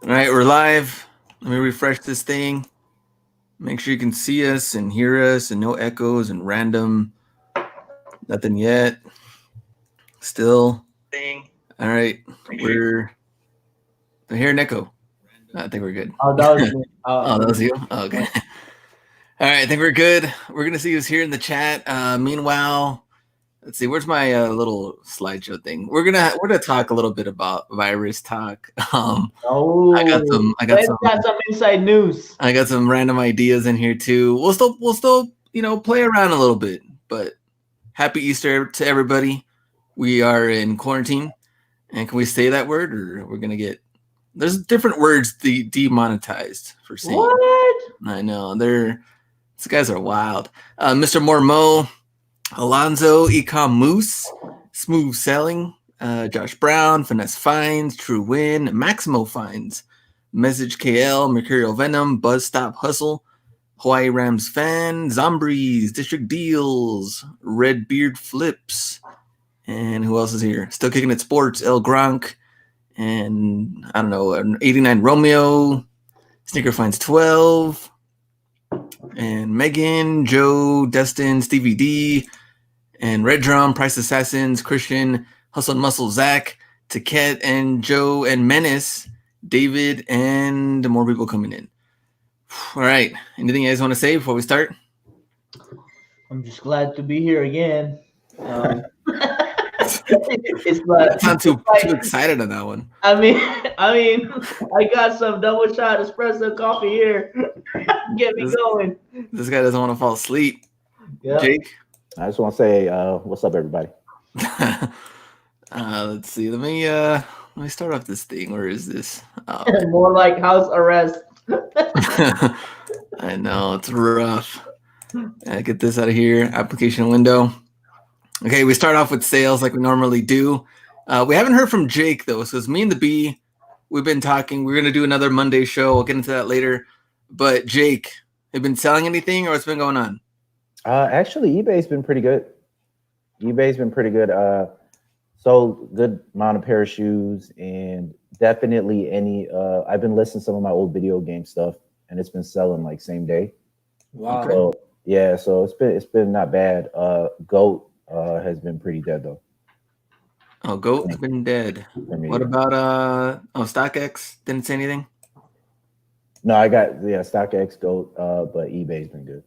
All right, we're live. Let me refresh this thing. Make sure you can see us and hear us and no echoes and random. Nothing yet. Still. All right, we're here, Nico. I think we're good. Oh, that was me. Oh, that was you? Oh, okay. All right, I think we're good. We're going to see who's here in the chat. Meanwhile, let's see. Where's my little slideshow thing? We're gonna talk a little bit about virus talk. I got some inside news. I got some random ideas in here too. We'll still play around a little bit. But happy Easter to everybody. We are in quarantine, and can we say that word, or we're gonna get? There's different words demonetized for saying. What? I know these guys are wild. Mr. Mormo, Alonzo, Ecom Moose, Smooth Selling, Josh Brown, Finesse Finds, True Win, Maximo Finds, Message KL, Mercurial Venom, Buzz Stop Hustle, Hawaii Rams Fan, Zombries, District Deals, Red Beard Flips, and who else is here? Still Kicking It Sports, El Gronk, and I don't know, 89 Romeo, Sneaker Finds 12, and Megan, Joe, Destin, Stevie D, and Red Drum, Price Assassins, Christian, Hustle and Muscle, Zach, Taket, and Joe, and Menace, David, and more people coming in. All right. Anything you guys want to say before we start? I'm just glad to be here again. It's like, I'm too excited on that one. I mean, I got some double shot espresso coffee here. Get me going. This guy doesn't want to fall asleep. Yep. Jake? I just want to say, what's up, everybody? Let's see. Let me start off this thing. Where is this? Oh, okay. More like house arrest. I know, it's rough. Get this out of here. Application window. Okay, we start off with sales like we normally do. We haven't heard from Jake, though, so it's me and the B. We've been talking. We're going to do another Monday show. We'll get into that later. But, Jake, have you been selling anything, or what's been going on? Actually, eBay's been pretty good. Sold good amount of pair of shoes, and definitely I've been listing some of my old video game stuff, and it's been selling like same day. Wow. So, yeah, so it's been not bad. Goat has been pretty dead though. Oh, Goat has been dead. What about StockX? Didn't say anything? No, I got StockX, Goat, but eBay's been good.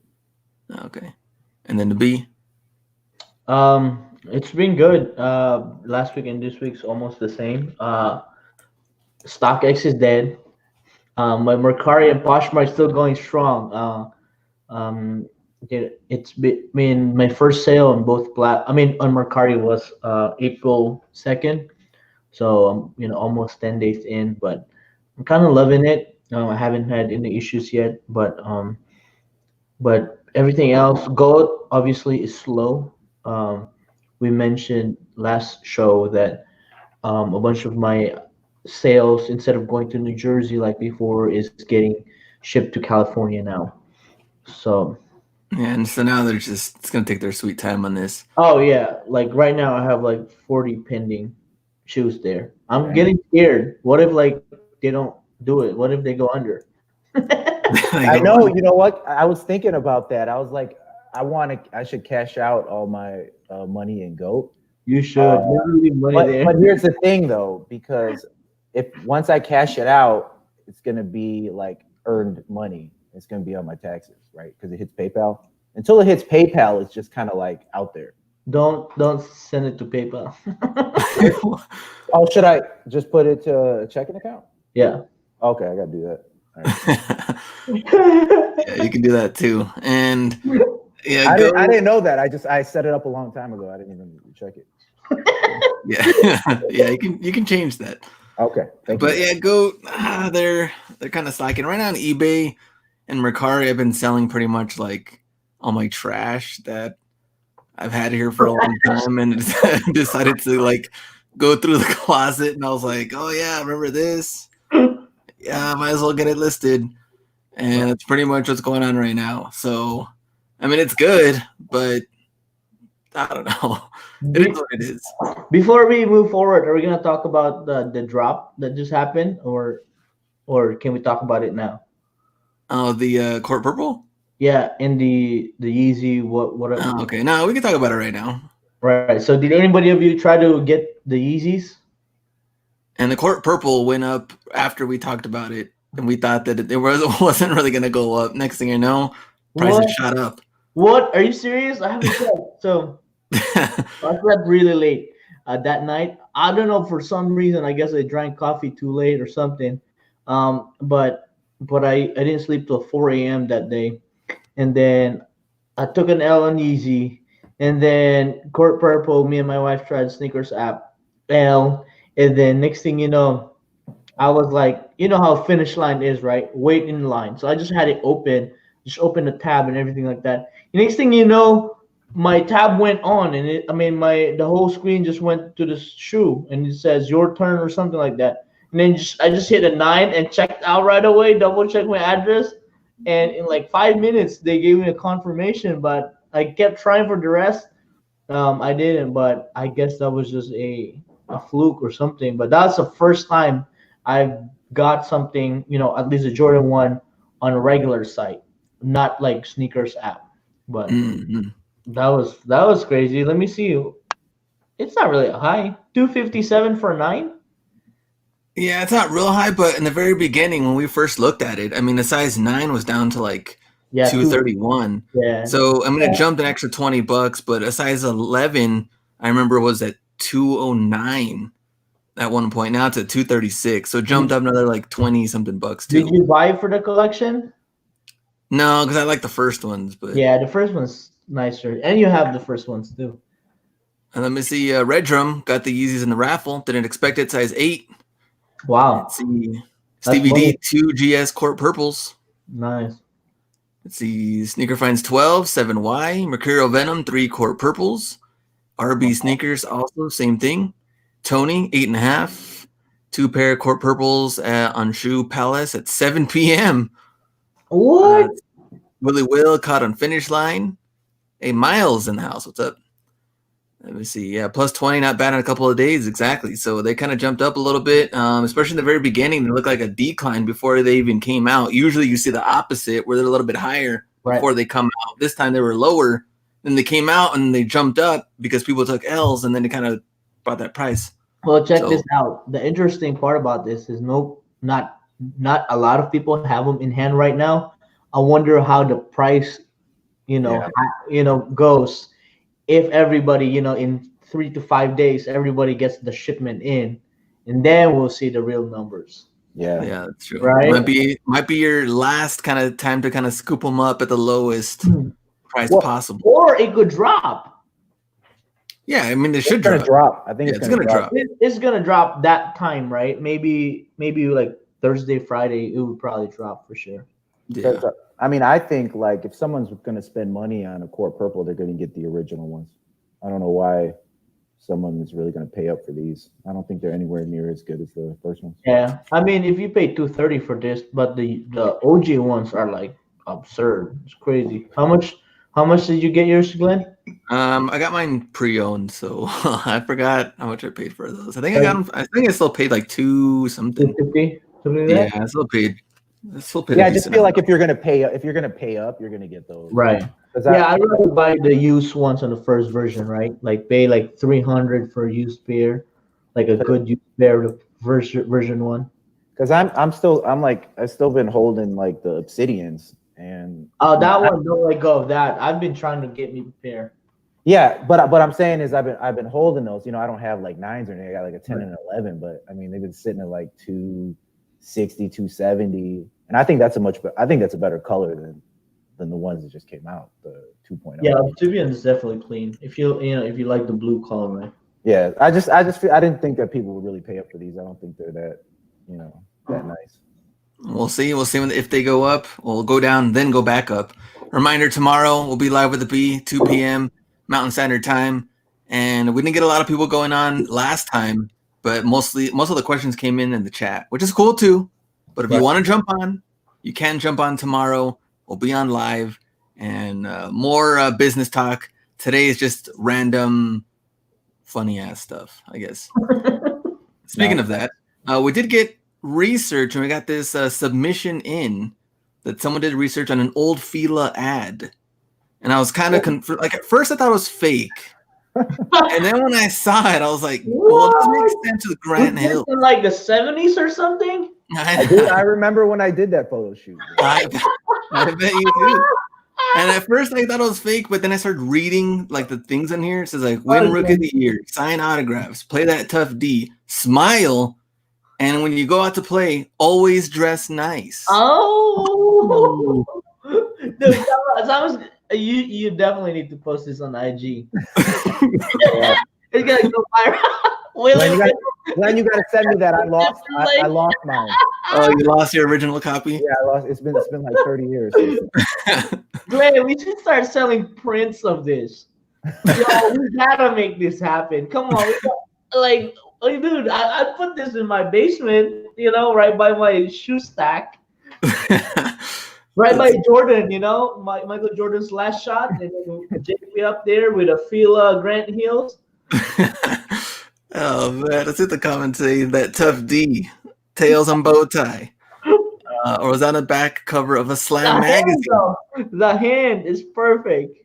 Okay. And then the B? It's been good. Last week and this week's almost the same. StockX is dead. But Mercari and Poshmark still going strong. It's been my first sale on both on Mercari was April 2nd, so almost 10 days in, but I'm kind of loving it. I haven't had any issues yet, but everything else, Gold obviously is slow. We mentioned last show that a bunch of my sales, instead of going to New Jersey like before, is getting shipped to California now. So yeah, and so now it's gonna take their sweet time on this. Oh yeah, like right now I have like 40 pending shoes there. I'm getting scared. What if like they don't do it? What if they go under? I know. You know what? I was thinking about that. I was like, I should cash out all my money in Goat. You should. But here's the thing, though, because once I cash it out, it's gonna be like earned money. It's gonna be on my taxes, right? Because it hits PayPal. Until it hits PayPal, it's just kind of like out there. Don't send it to PayPal. Oh, should I just put it to a checking account? Yeah. Okay, I gotta do that. Right. Yeah, you can do that too. And yeah, I didn't know that. I set it up a long time ago. I didn't even check it. Yeah, you can change that. Okay. But yeah, Goat, they're kind of slacking right now on eBay and Mercari. I've been selling pretty much like all my trash that I've had here for a long time, and decided to like go through the closet, and I was like, oh yeah, remember this? Yeah, might as well get it listed. And it's pretty much what's going on right now. So I mean, it's good, but I don't know. It is what it is. Before we move forward, are we gonna talk about the drop that just happened, or or can we talk about it now? Oh, the court purple. Yeah, in the Yeezy. What? Oh, okay, no, we can talk about it right now. Right. So, did anybody of you try to get the Yeezys? And the court purple went up after we talked about it, and we thought that wasn't really going to go up. Next thing you know, prices What? shot up. What? Are you serious? I haven't checked. So I slept really late that night. I don't know, for some reason. I guess I drank coffee too late or something. But I didn't sleep till 4 a.m. that day, and then I took an L on Easy, and then Court Purple. Me and my wife tried sneakers app L, and then next thing you know, I was like, you know how finish line is, right? Wait in line. So I just had it open, just open the tab and everything like that. The next thing you know, my tab went on, and the whole screen just went to the shoe, and it says your turn or something like that. And then I just hit a 9 and checked out right away. Double checked my address, and in like 5 minutes they gave me a confirmation. But I kept trying for the rest. I didn't, but I guess that was just a fluke or something. But that's the first time I've got something, at least a Jordan 1 on a regular site, not like sneakers app. But that was crazy. Let me see. It's not really high. 257 for 9. Yeah, it's not real high, but in the very beginning when we first looked at it, I mean, the size 9 was down to like Yeah, 231. Yeah. So I mean, it jumped an extra $20, but a size 11, I remember, was at 209 at one point. Now it's at 236. So it jumped up another like 20 something bucks too. Did you buy it for the collection? No, because I like the first ones, but Yeah, the first one's nicer, and you have the first ones too. And let me see. Red Drum got the Yeezys in the raffle. Didn't expect it. Size 8. Wow. Let's see. Stevie D 2 GS Court Purples. Nice. Let's see. Sneaker Finds 12 7Y. Mercurial Venom 3 Court Purples. RB Sneakers also same thing. Tony 8.5. 2 pair Court Purples on Shoe Palace at 7 p.m. What? Willie Will caught on Finish Line. Hey, Miles in the house. What's up? Let me see. Yeah, plus 20, not bad in a couple of days. Exactly. So they kind of jumped up a little bit, especially in the very beginning. They looked like a decline before they even came out. Usually you see the opposite where they're a little bit higher before they come out. This time they were lower. Then they came out and they jumped up because people took L's, and then they kind of brought that price. Well, check this out. The interesting part about this is not a lot of people have them in hand right now. I wonder how the price, goes. If everybody, in 3 to 5 days, everybody gets the shipment in, and then we'll see the real numbers. Yeah, that's true. Right? Might be your last kind of time to kind of scoop them up at the lowest price possible, or it could drop. Yeah, I mean, they should drop. I think it's gonna drop. It's gonna drop that time, right? Maybe like Thursday, Friday, it would probably drop for sure. Yeah. I mean, I think like if someone's going to spend money on a Court Purple, they're going to get the original ones. I don't know why someone is really going to pay up for these. I don't think they're anywhere near as good as the first ones. Yeah, I mean, if you pay $230 for this, but the OG ones are like absurd. It's crazy. How much did you get yours, Glenn? I got mine pre-owned, so I forgot how much I paid for those. I think I got them. I think I still paid like $2 something. $250? Yeah, I still paid. Yeah, I just feel like if you're gonna pay up, you're gonna get those. Right. Yeah, I'd rather buy the used ones on the first version, right? Like pay like $300 for a used pair, like a good used pair, the version 1. Because I still been holding like the Obsidians and that one, don't let go of that. I've been trying to get me a pair. Yeah, but what I'm saying is I've been holding those. I don't have like 9s or anything. I got like a 10 and an 11, but I mean they've been sitting at like 260, 270. And I think that's a better color than the ones that just came out, the 2.0. Yeah, Obsidian is definitely clean. If you like the blue color, right? Yeah, I just feel, I didn't think that people would really pay up for these. I don't think they're that that nice. We'll see if they go up. We'll go down, then go back up. Reminder: tomorrow we'll be live with the B, 2 p.m. Mountain Standard Time, and we didn't get a lot of people going on last time, but most of the questions came in the chat, which is cool too. But if you want to jump on, you can jump on tomorrow. We'll be on live and more business talk. Today is just random, funny ass stuff, I guess. Speaking of that, we did get research and we got this submission in that someone did research on an old Fila ad. And I was kind of like, at first I thought it was fake. And then when I saw it, I was like, well, it doesn't make sense with Grant Hill. In like the 70s or something? I remember when I did that photo shoot. I bet you do. And at first I thought it was fake, but then I started reading like the things in here. It says like win rookie of the year, sign autographs, play that tough D, smile, and when you go out to play, always dress nice. Oh, dude, you definitely need to post this on IG. It's gonna go viral. Glenn, you gotta send me that. I lost mine. Oh, you lost your original copy? Yeah, I lost. It's been like 30 years. Glenn, we should start selling prints of this. Yo, we gotta make this happen. Come on, dude, I put this in my basement. Right by my shoe stack. Right by Jordan, Michael Jordan's last shot, and then JP up there with a Fila Grant Hills. Oh man, let's hit the comment saying that tough D, tails on bow tie, or was on the back cover of a Slam magazine. The hand is perfect.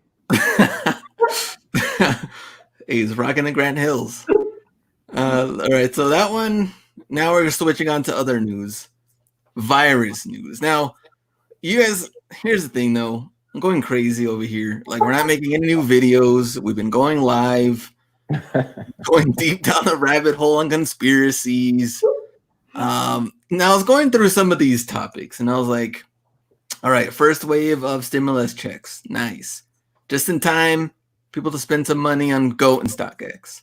He's rocking the Grant Hills. All right, so that one. Now we're switching on to other news, virus news. Now, you guys, here's the thing though. I'm going crazy over here. Like, we're not making any new videos. We've been going live, going deep down the rabbit hole on conspiracies. Now I was going through some of these topics and I was like, all right, first wave of stimulus checks. Nice. Just in time, people to spend some money on GOAT and StockX.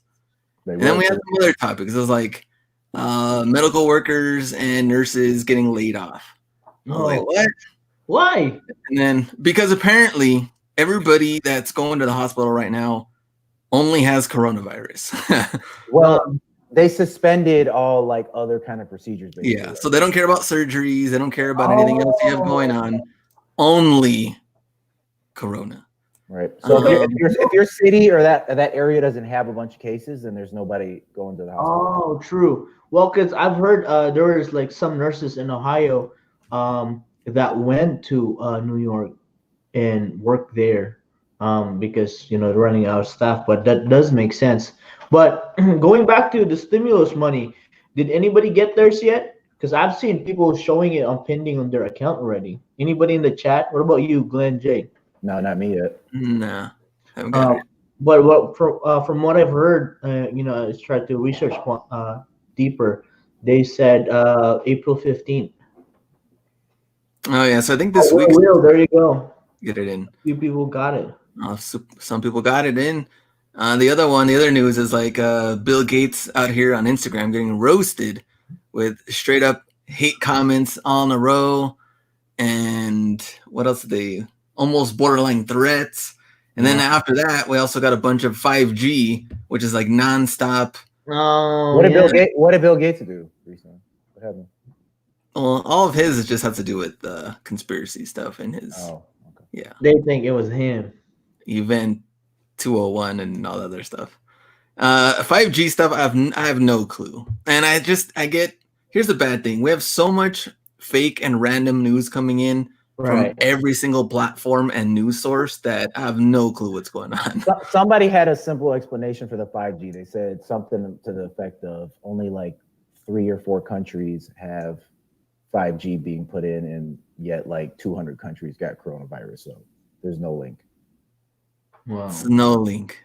And then we had some other topics. It was like medical workers and nurses getting laid off. I was like, what? Why? And then because apparently everybody that's going to the hospital right now only has coronavirus. Well, they suspended all like other kind of procedures. Basically. Yeah, so they don't care about surgeries. They don't care about anything else you have going on. Only corona. Right. So if your city or that area doesn't have a bunch of cases, then there's nobody going to the hospital. Oh, true. Well, because I've heard there was like some nurses in Ohio that went to New York and worked there because they're running out of staff. But that does make sense. But going back to the stimulus money, did anybody get theirs yet? Because I've seen people showing it on pending on their account already. Anybody in the chat? What about you, Glenn J? No, not me yet. Nah, haven't got it. But from what I've heard, I tried to research deeper. They said April 15th. Oh yeah, so I think this week. There you go. Get it in. A few people got it. Some people got it in. The other news is like Bill Gates out here on Instagram getting roasted with straight up hate comments all in a row, and what else did they? Almost borderline threats. And then after that, we also got a bunch of 5G, which is like nonstop. Oh, what did Bill Gates do recently? What happened? Well, all of his just has to do with conspiracy stuff and his. Oh, okay. Yeah. They think it was him. Event 201 and all that other stuff. 5G stuff, I have no clue. And I get. Here's the bad thing: we have so much fake and random news coming in. From every single platform and news source that I have no clue what's going on. Somebody had a simple explanation for the 5G. They said something to the effect of only like 3 or 4 countries have 5G being put in, and yet like 200 countries got coronavirus. So there's no link. Wow. There's no link.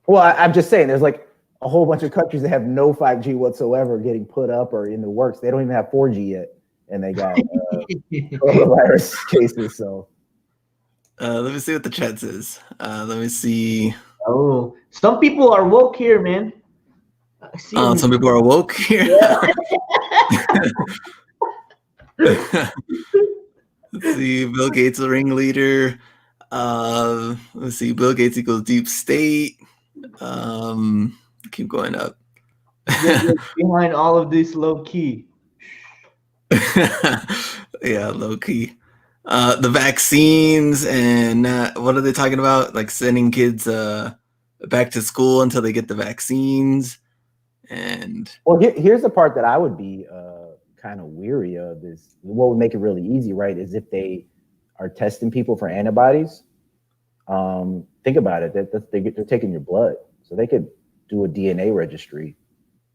Well, I'm just saying there's like a whole bunch of countries that have no 5G whatsoever getting put up or in the works. They don't even have 4G yet. And they got coronavirus cases. So let me see what the chat says. Let me see. Oh, some people are woke here, man. Some people are woke here. Yeah. Let's see. Bill Gates, the ringleader. Let's see. Bill Gates equals deep state. Keep going up. Behind all of this, low key. Yeah, low key. The vaccines and what are they talking about? Like sending kids back to school until they get the vaccines. And well, here's the part that I would be kind of weary of is what would make it really easy, right? Is if they are testing people for antibodies. Think about it. They're taking your blood, so they could do a DNA registry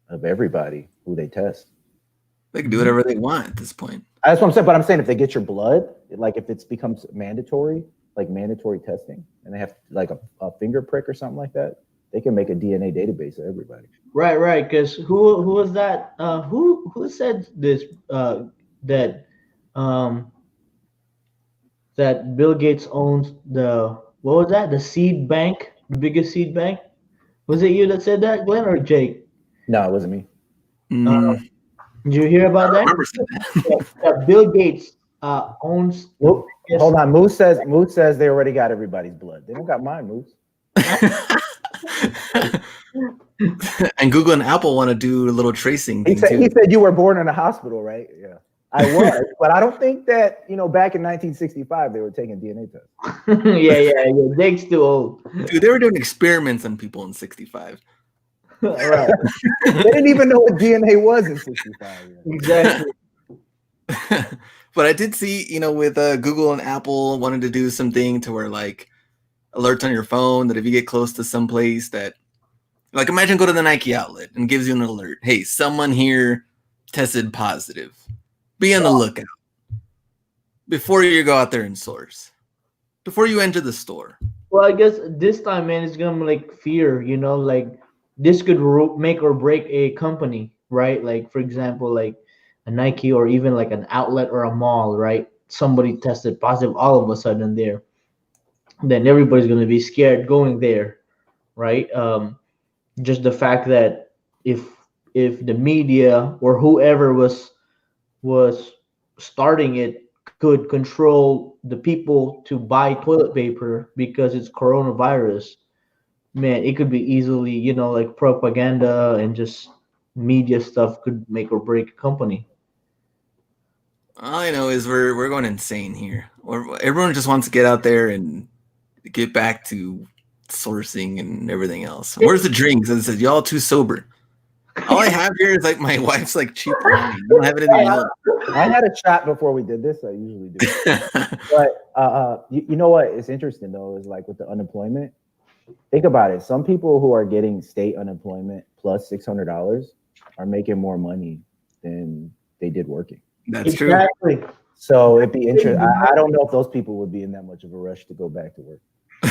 of everybody who they test. They can do whatever they want at this point. That's what I'm saying. But I'm saying if they get your blood, like if it becomes mandatory, like mandatory testing, and they have like a finger prick or something like that, they can make a DNA database of everybody. Right. Because who was that? Who said this? That that Bill Gates owns what was that? The seed bank, the biggest seed bank. Was it you that said that, Glenn, or Jake? No, it wasn't me. Did you hear about that? That Bill Gates owns. Hold on. Moose says they already got everybody's blood. They don't got mine, Moose. And Google and Apple want to do a little tracing. He said you were born in a hospital, right? Yeah, I was, but I don't think that back in 1965 they were taking DNA tests. yeah. Jake's too old. Dude, they were doing experiments on people in 65. Right. They didn't even know what DNA was in 65. Exactly. But I did see, with Google and Apple wanted to do something to where like alerts on your phone that if you get close to some place that, like, imagine go to the Nike outlet and gives you an alert. Hey, someone here tested positive. Be on the lookout before you go out there and source, before you enter the store. Well, I guess this time, man, it's gonna be like fear. Like this could make or break a company, right? Like, for example, like a Nike or even like an outlet or a mall, right? Somebody tested positive all of a sudden there. Then everybody's going to be scared going there, right? Just the fact that if the media or whoever was starting it could control the people to buy toilet paper because it's coronavirus, man, it could be easily, like propaganda and just media stuff could make or break a company. All I know is we're going insane here. Everyone just wants to get out there and get back to sourcing and everything else. Where's the drinks? And it says y'all too sober. All I have here is like my wife's like cheap wine. I don't have anything else. I had a shot before we did this. I usually do. But you know what? It's interesting though, is like with the unemployment. Think about it. Some people who are getting state unemployment plus $600 are making more money than they did working. That's exactly. true. So it'd be interesting. I don't know if those people would be in that much of a rush to go back to work.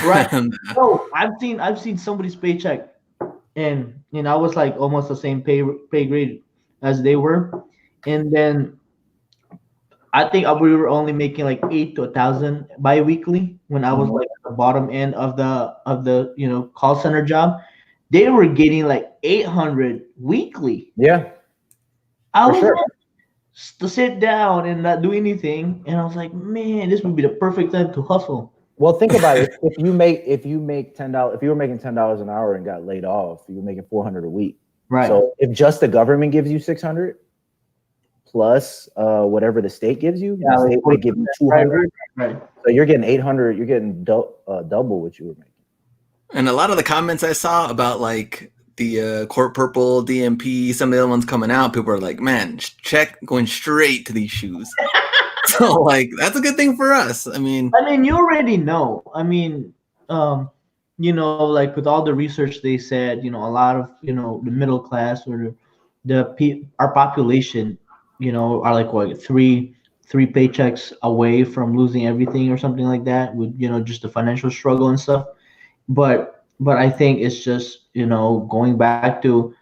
Right. So I've seen somebody's paycheck, and I was like almost the same pay grade as they were, and then I think we were only making like 8 to 1,000 bi-weekly when I was like at the bottom end of the call center job. They were getting like 800 weekly. Yeah. I was like, to sit down and not do anything, and I was like, man, this would be the perfect time to hustle. Well, think about it. If you make $10, if you were making $10 an hour and got laid off, you were making $400 a week. Right. So if just the government gives you $600 plus whatever the state gives you, the state would give you $200. Right. So you're getting $800. You're getting double what you were making. And a lot of the comments I saw about like the Court Purple, DMP, some of the other ones coming out, people are like, man, check going straight to these shoes. So like that's a good thing for us. I mean, you already know. I mean, like with all the research they said, a lot of the middle class or our population, are like what three paychecks away from losing everything or something like that with just the financial struggle and stuff. But I think it's just going back to,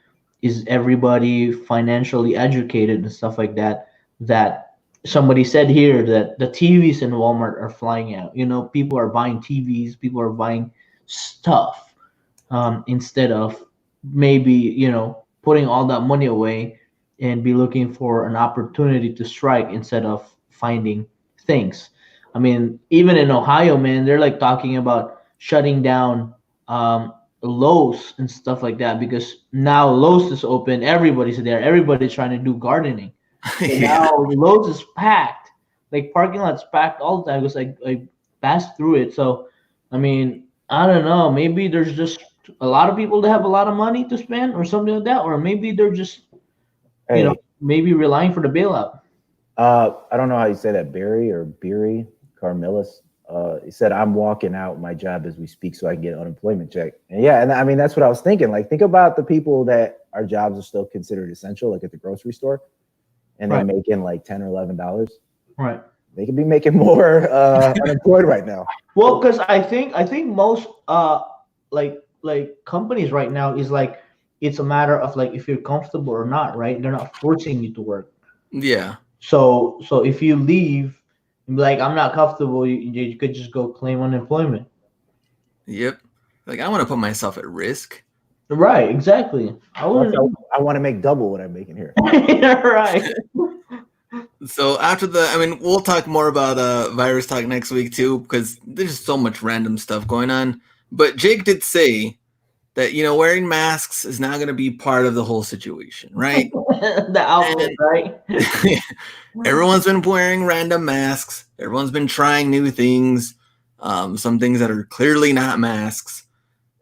is everybody financially educated and stuff like that? That somebody said here that the TVs in Walmart are flying out. People are buying TVs, people are buying stuff instead of maybe putting all that money away and be looking for an opportunity to strike instead of finding things. I mean, even in Ohio, man, they're like talking about shutting down Lowe's and stuff like that, because now Lowe's is open, everybody's there, everybody's trying to do gardening. Now Lowe's is packed, like parking lot's packed all the time because I passed through it. So I mean, I don't know, maybe there's just a lot of people that have a lot of money to spend or something like that, or maybe they're just maybe relying for the bailout. I don't know how you say that, Barry or Beery Carmelis. He said, "I'm walking out my job as we speak, so I can get an unemployment check." And yeah, and I mean that's what I was thinking. Like, think about the people that our jobs are still considered essential, like at the grocery store, and they're making like $10 or $11. Right. They could be making more unemployed right now. Well, because I think most like companies right now is like it's a matter of like if you're comfortable or not, right? They're not forcing you to work. Yeah. So if you leave, like I'm not comfortable, you could just go claim unemployment. Yep. Like I want to put myself at risk. Right. Exactly. I want to make double what I'm making here. Right. So after we'll talk more about virus talk next week too, because there's so much random stuff going on. But Jake did say that wearing masks is now going to be part of the whole situation, right? The outfit, right? Everyone's been wearing random masks. Everyone's been trying new things. Some things that are clearly not masks.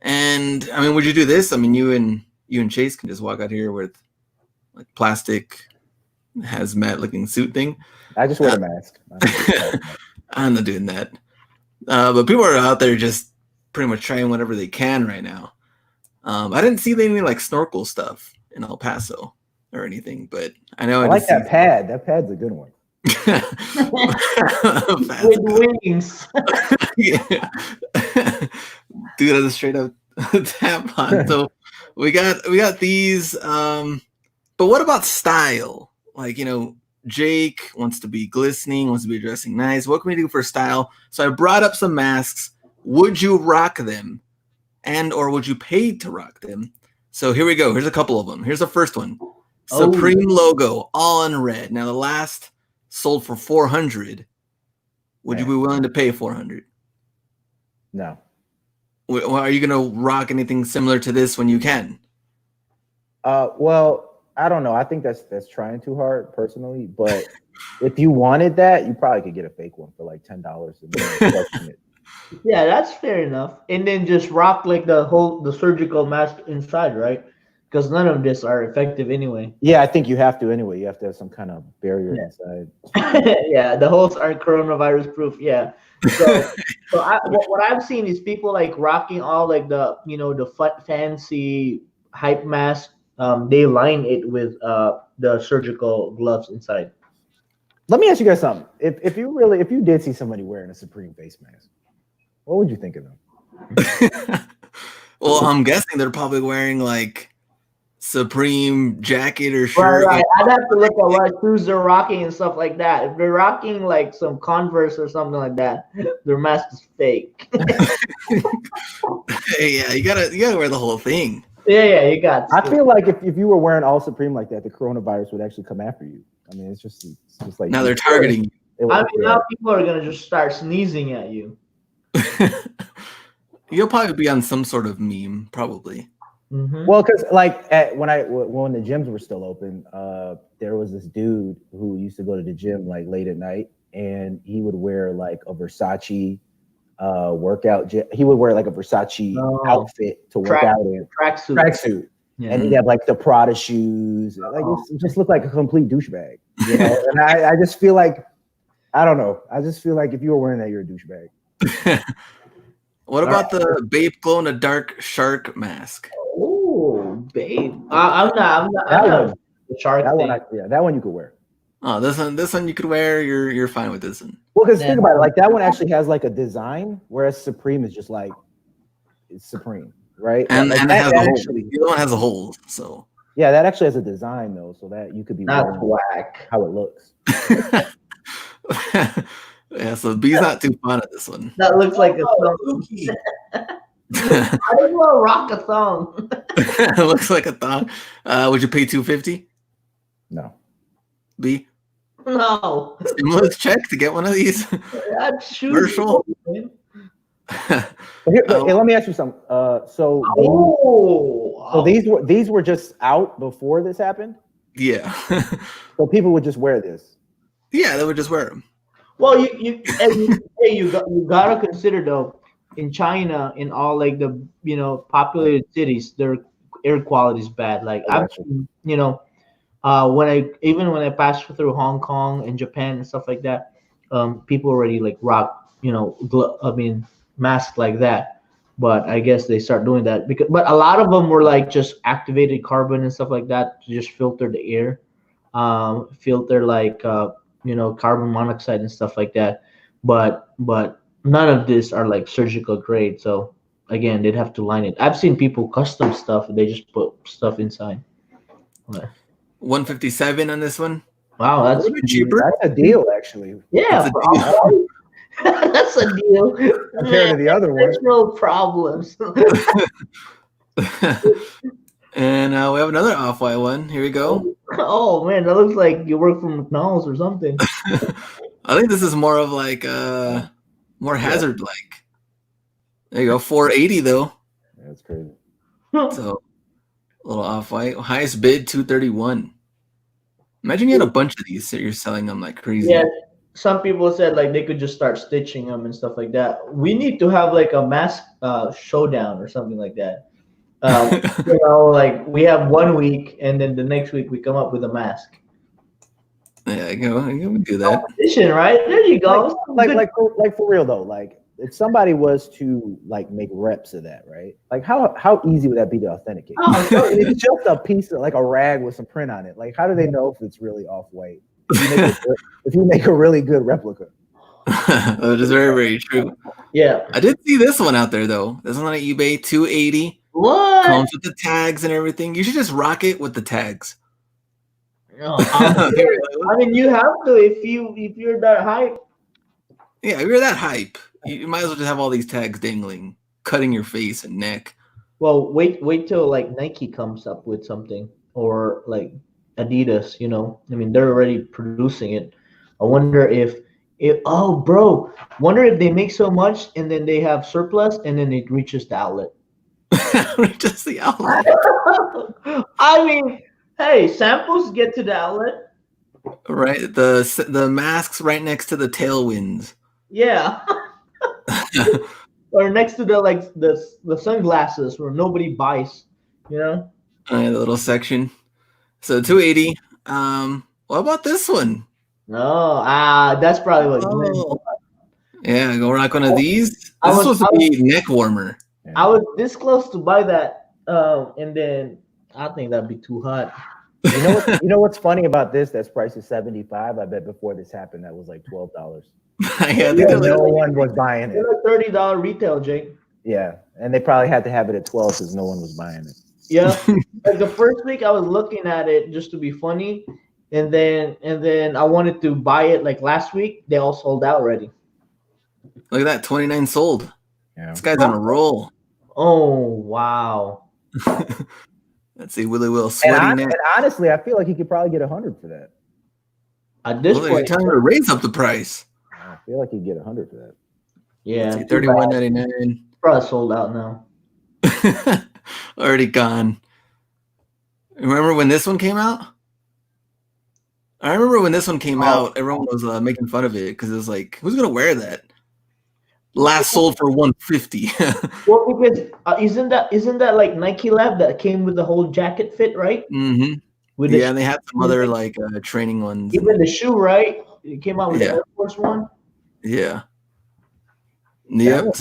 And would you do this? you and Chase can just walk out here with like plastic hazmat looking suit thing. I just wear a mask. I'm not doing that. But people are out there just pretty much trying whatever they can right now. I didn't see any like snorkel stuff in El Paso or anything, but I know I like that pad. That pad's a good one. With wings. Yeah. Dude, that's a straight up tampon. So we got these. But what about style? Like, Jake wants to be glistening, wants to be dressing nice. What can we do for style? So I brought up some masks. Would you rock them? Or would you pay to rock them? So here we go. Here's a couple of them. Here's the first one. Supreme logo, all in red. Now the last sold for $400. Would you be willing to pay $400? No. Are you gonna rock anything similar to this when you can? Well, I don't know. I think that's trying too hard personally. But if you wanted that, you probably could get a fake one for like $10. Yeah, that's fair enough. And then just rock like the surgical mask inside, right? Because none of this are effective anyway. Yeah, I think you have to anyway. You have to have some kind of barrier inside. Yeah, the holes aren't coronavirus proof. Yeah. So what I've seen is people like rocking all like the the fancy hype mask. They line it with the surgical gloves inside. Let me ask you guys something. If you did see somebody wearing a Supreme face mask, what would you think of them? Well, I'm guessing they're probably wearing like Supreme jacket or shirt. Right. I'd have to look at what shoes they're rocking and stuff like that. If they're rocking like some Converse or something like that, their mask is fake. Yeah, you gotta wear the whole thing. Yeah, you got to. I feel like if you were wearing all Supreme like that, the coronavirus would actually come after you. I mean, it's just like now they're targeting you. Now people are gonna just start sneezing at you. You'll probably be on some sort of meme, probably. Mm-hmm. Well, because like when the gyms were still open, there was this dude who used to go to the gym like late at night, and he would wear like a Versace workout. He would wear like a Versace outfit to work out in. Tracksuit. Yeah. And he'd have like the Prada shoes. Like it just looked like a complete douchebag. And I just feel like, I don't know. I just feel like if you were wearing that, you're a douchebag. What about the Babe glow in the dark shark mask? Oh, Babe. I'm not the shark thing. That one you could wear. Oh, this one you could wear. You're fine with this one. Well, because think about it, like that one actually has like a design, whereas Supreme is just like it's Supreme, right? And like, it has a hole. The other one has a hole, so yeah, that actually has a design though, so that you could be not whack how it looks. Yeah, so B's not too fun at this one. That looks like a thong. I don't want to rock a thong. It looks like a thong. Would you pay $250? No. B? No. Stimulus check to get one of these? That's commercial. Here, let me ask you something. So these were just out before this happened? Yeah. So people would just wear this. Yeah, they would just wear them. Well, you gotta consider though, in China, in all like the populated cities, their air quality is bad. Like when I passed through Hong Kong and Japan and stuff like that, people already like rock, masks like that. But I guess they start doing that but a lot of them were like just activated carbon and stuff like that to just filter the air, filter like carbon monoxide and stuff like that. But none of this are like surgical grade. So again, they'd have to line it. I've seen people custom stuff. They just put stuff inside. But, 157 on this one. wow, that's cheaper. That's a deal, actually. Yeah, that's a deal compared to the other one. There's no problems. And we have another off-white one. Here we go. Oh man, that looks like you work for McDonald's or something. I think this is more of like more hazard like. There you go, 480 though. That's crazy. So a little off-white. Highest bid 231. Imagine you had a bunch of these that you're selling them like crazy. Yeah, some people said like they could just start stitching them and stuff like that. We need to have like a mask showdown or something like that. Like we have 1 week and then the next week we come up with a mask. Yeah, I can do that. Competition, right? There you go. Like for real though, like if somebody was to like make reps of that, right? Like how easy would that be to authenticate? Oh, it's just a piece of like a rag with some print on it. Like how do they know if it's really off-white? If you make a really good replica. That is very, very true. Yeah. I did see this one out there though. This one on eBay, 280. What? Comes with the tags and everything. You should just rock it with the tags. No, I mean, you have to if you're that hype. Yeah, if you're that hype, you might as well just have all these tags dangling, cutting your face and neck. Well, wait till like Nike comes up with something or like Adidas. I mean, they're already producing it. I wonder if wonder if they make so much and then they have surplus and then it reaches the outlet. Just the outlet. I mean, hey, samples get to the outlet. Right, the masks right next to the tailwinds. Yeah. Or next to the sunglasses where nobody buys, The little section. So 280. What about this one? No, that's probably what. Yeah, go rock one of these. This was supposed to be neck warmer. I was this close to buy that, and then I think that'd be too hot. You know what's funny about this? That's price is $75. I bet before this happened, that was like $12. Yeah, no one was buying it. It's $30 retail, Jake. Yeah, and they probably had to have it at 12 because no one was buying it. Yeah, like the first week I was looking at it just to be funny, and then I wanted to buy it like last week. They all sold out already. Look at that, 29 sold. Yeah. This guy's on a roll. Oh wow. Let's see, Willie Will sweaty neck. And honestly, I feel like he could probably get 100 for that. At this You're point, telling him to raise up the price. I feel like he'd get 100 for that. Yeah, $31.99. Probably sold out now. Already gone. Remember when this one came out? I remember when this one came out, everyone was making fun of it because it was like, who's gonna wear that? Last sold for $150. Well, because isn't that like Nike Lab that came with the whole jacket fit, right? Mm-hmm. And they had some other like training ones. Even the shoe, right? It came out with the Air Force One. Yeah. Yep.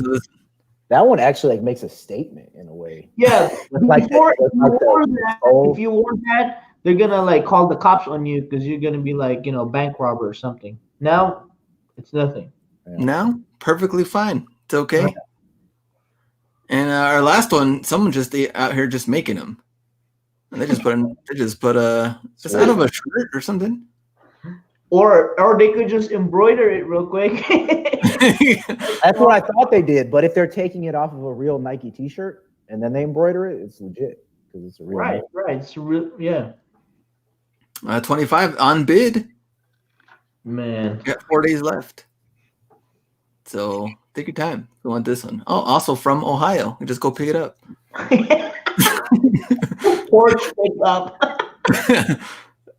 That one actually like makes a statement in a way. Yeah. If you wore that, they're gonna like call the cops on you because you're gonna be like, bank robber or something. Now, it's nothing. Yeah. Now, perfectly fine. It's okay. Okay. And our last one, someone just out here just making them, and they just put just out of a shirt or something. Or they could just embroider it real quick. That's what I thought they did. But if they're taking it off of a real Nike T-shirt and then they embroider it, it's legit because it's a real. Right. It's real. Yeah. 25 on bid. Man, got 4 days left. So take your time if you want this one. Oh, also from Ohio. You just go pick it up. Porch pick up.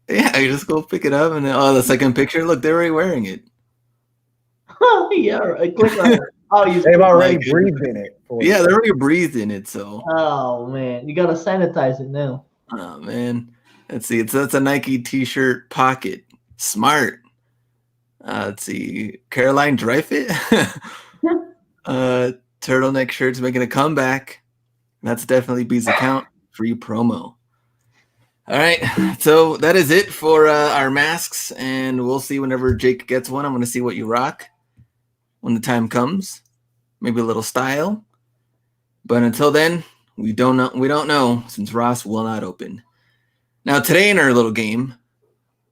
Yeah, you just go pick it up and then the second picture, look, they're already wearing it. Yeah, right. Click on it. They've already breathed in it. Yeah, they already breathed in it, so. Oh man, you gotta sanitize it now. Oh man. Let's see. That's a Nike T-shirt pocket. Smart. Let's see. Caroline Dreifit. Turtleneck shirts making a comeback. That's definitely B's account. Free promo. All right. So that is it for our masks. And we'll see whenever Jake gets one. I'm going to see what you rock when the time comes. Maybe a little style. But until then, we don't know since Ross will not open. Now, today in our little game,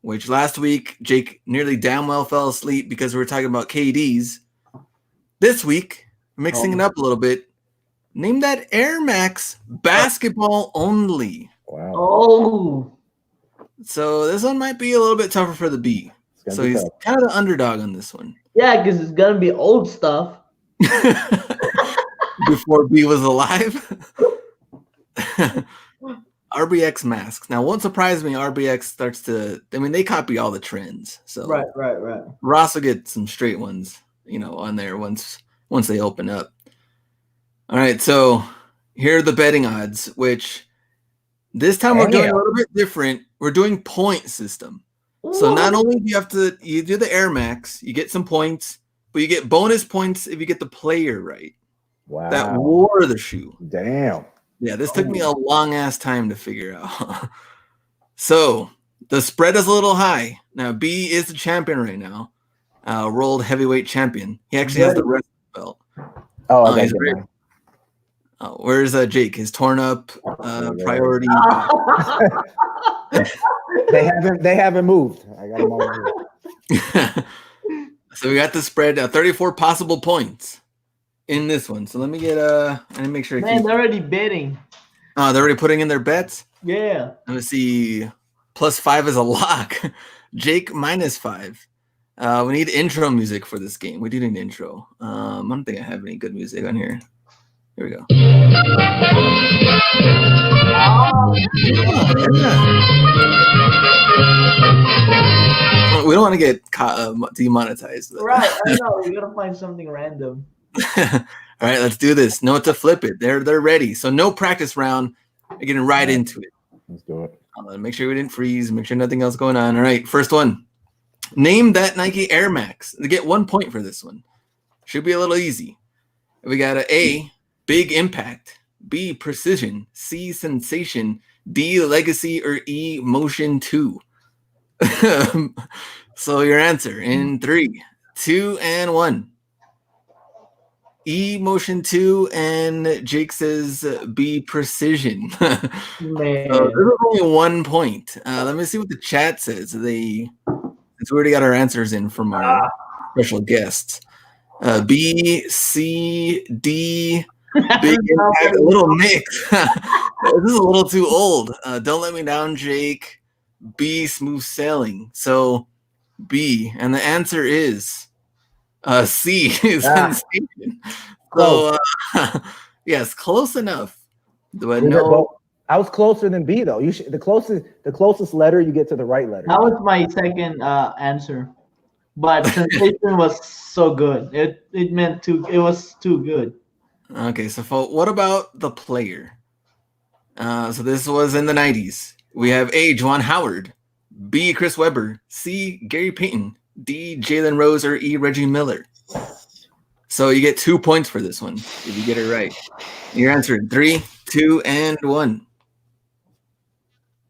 which last week Jake nearly damn well fell asleep because we were talking about KDs. This week, mixing it up a little bit, name that Air Max basketball only. Wow. Oh. So this one might be a little bit tougher for the B. So he's kind of the underdog on this one. Yeah, because it's gonna be old stuff. Before B was alive. RBX masks. Now, won't surprise me. RBX starts to. I mean, they copy all the trends. So Right. Ross will get some straight ones, on there once they open up. All right, so here are the betting odds. Which this time we're doing a little bit different. We're doing point system. So not only do you do the Air Max, you get some points, but you get bonus points if you get the player right. Wow. That wore the shoe. Damn. Yeah, this took me a long ass time to figure out. So the spread is a little high. Now B is the champion right now. World heavyweight champion. He actually has the rest of the belt. Oh, I got it. Oh, where's Jake? His torn up priority. They haven't moved. I got them all here. So we got the spread 34 possible points in this one. So let me get I need to make sure. Man, they're already betting. Oh, they're already putting in their bets. Yeah. Let me see. +5 is a lock. Jake -5. We need intro music for this game. We do need an intro. I don't think I have any good music on here. Here we go. We don't want to get demonetized. Right, I know. You gotta find something random. All right, let's do this. Know to flip it. They're ready. So no practice round. We're getting right into it. Let's do it. Make sure we didn't freeze. Make sure nothing else going on. All right, first one. Name that Nike Air Max. They get 1 point for this one. Should be a little easy. We got A, big impact. B, precision. C, sensation. D, legacy. Or E, motion 2. So your answer in 3, 2, and 1. E, motion 2, and Jake says B, precision. Man. So there's only 1 point. Let me see what the chat says. Since we already got our answers in from our special guests. B, C, D, big impact, a little mix. This is a little too old. Don't let me down, Jake. B, smooth sailing. So B, and the answer is C, sensation. So yes, close enough. But no. I was closer than B though. You should the closest letter you get to the right letter. That was my second answer, but sensation was so good. It was too good. Okay, so what about the player? So this was in the 90s. We have A, Juwan Howard, B, Chris Webber, C, Gary Payton, D, Jalen Rose, or E, Reggie Miller. So you get 2 points for this one if you get it right. Your answer: 3, 2, and 1.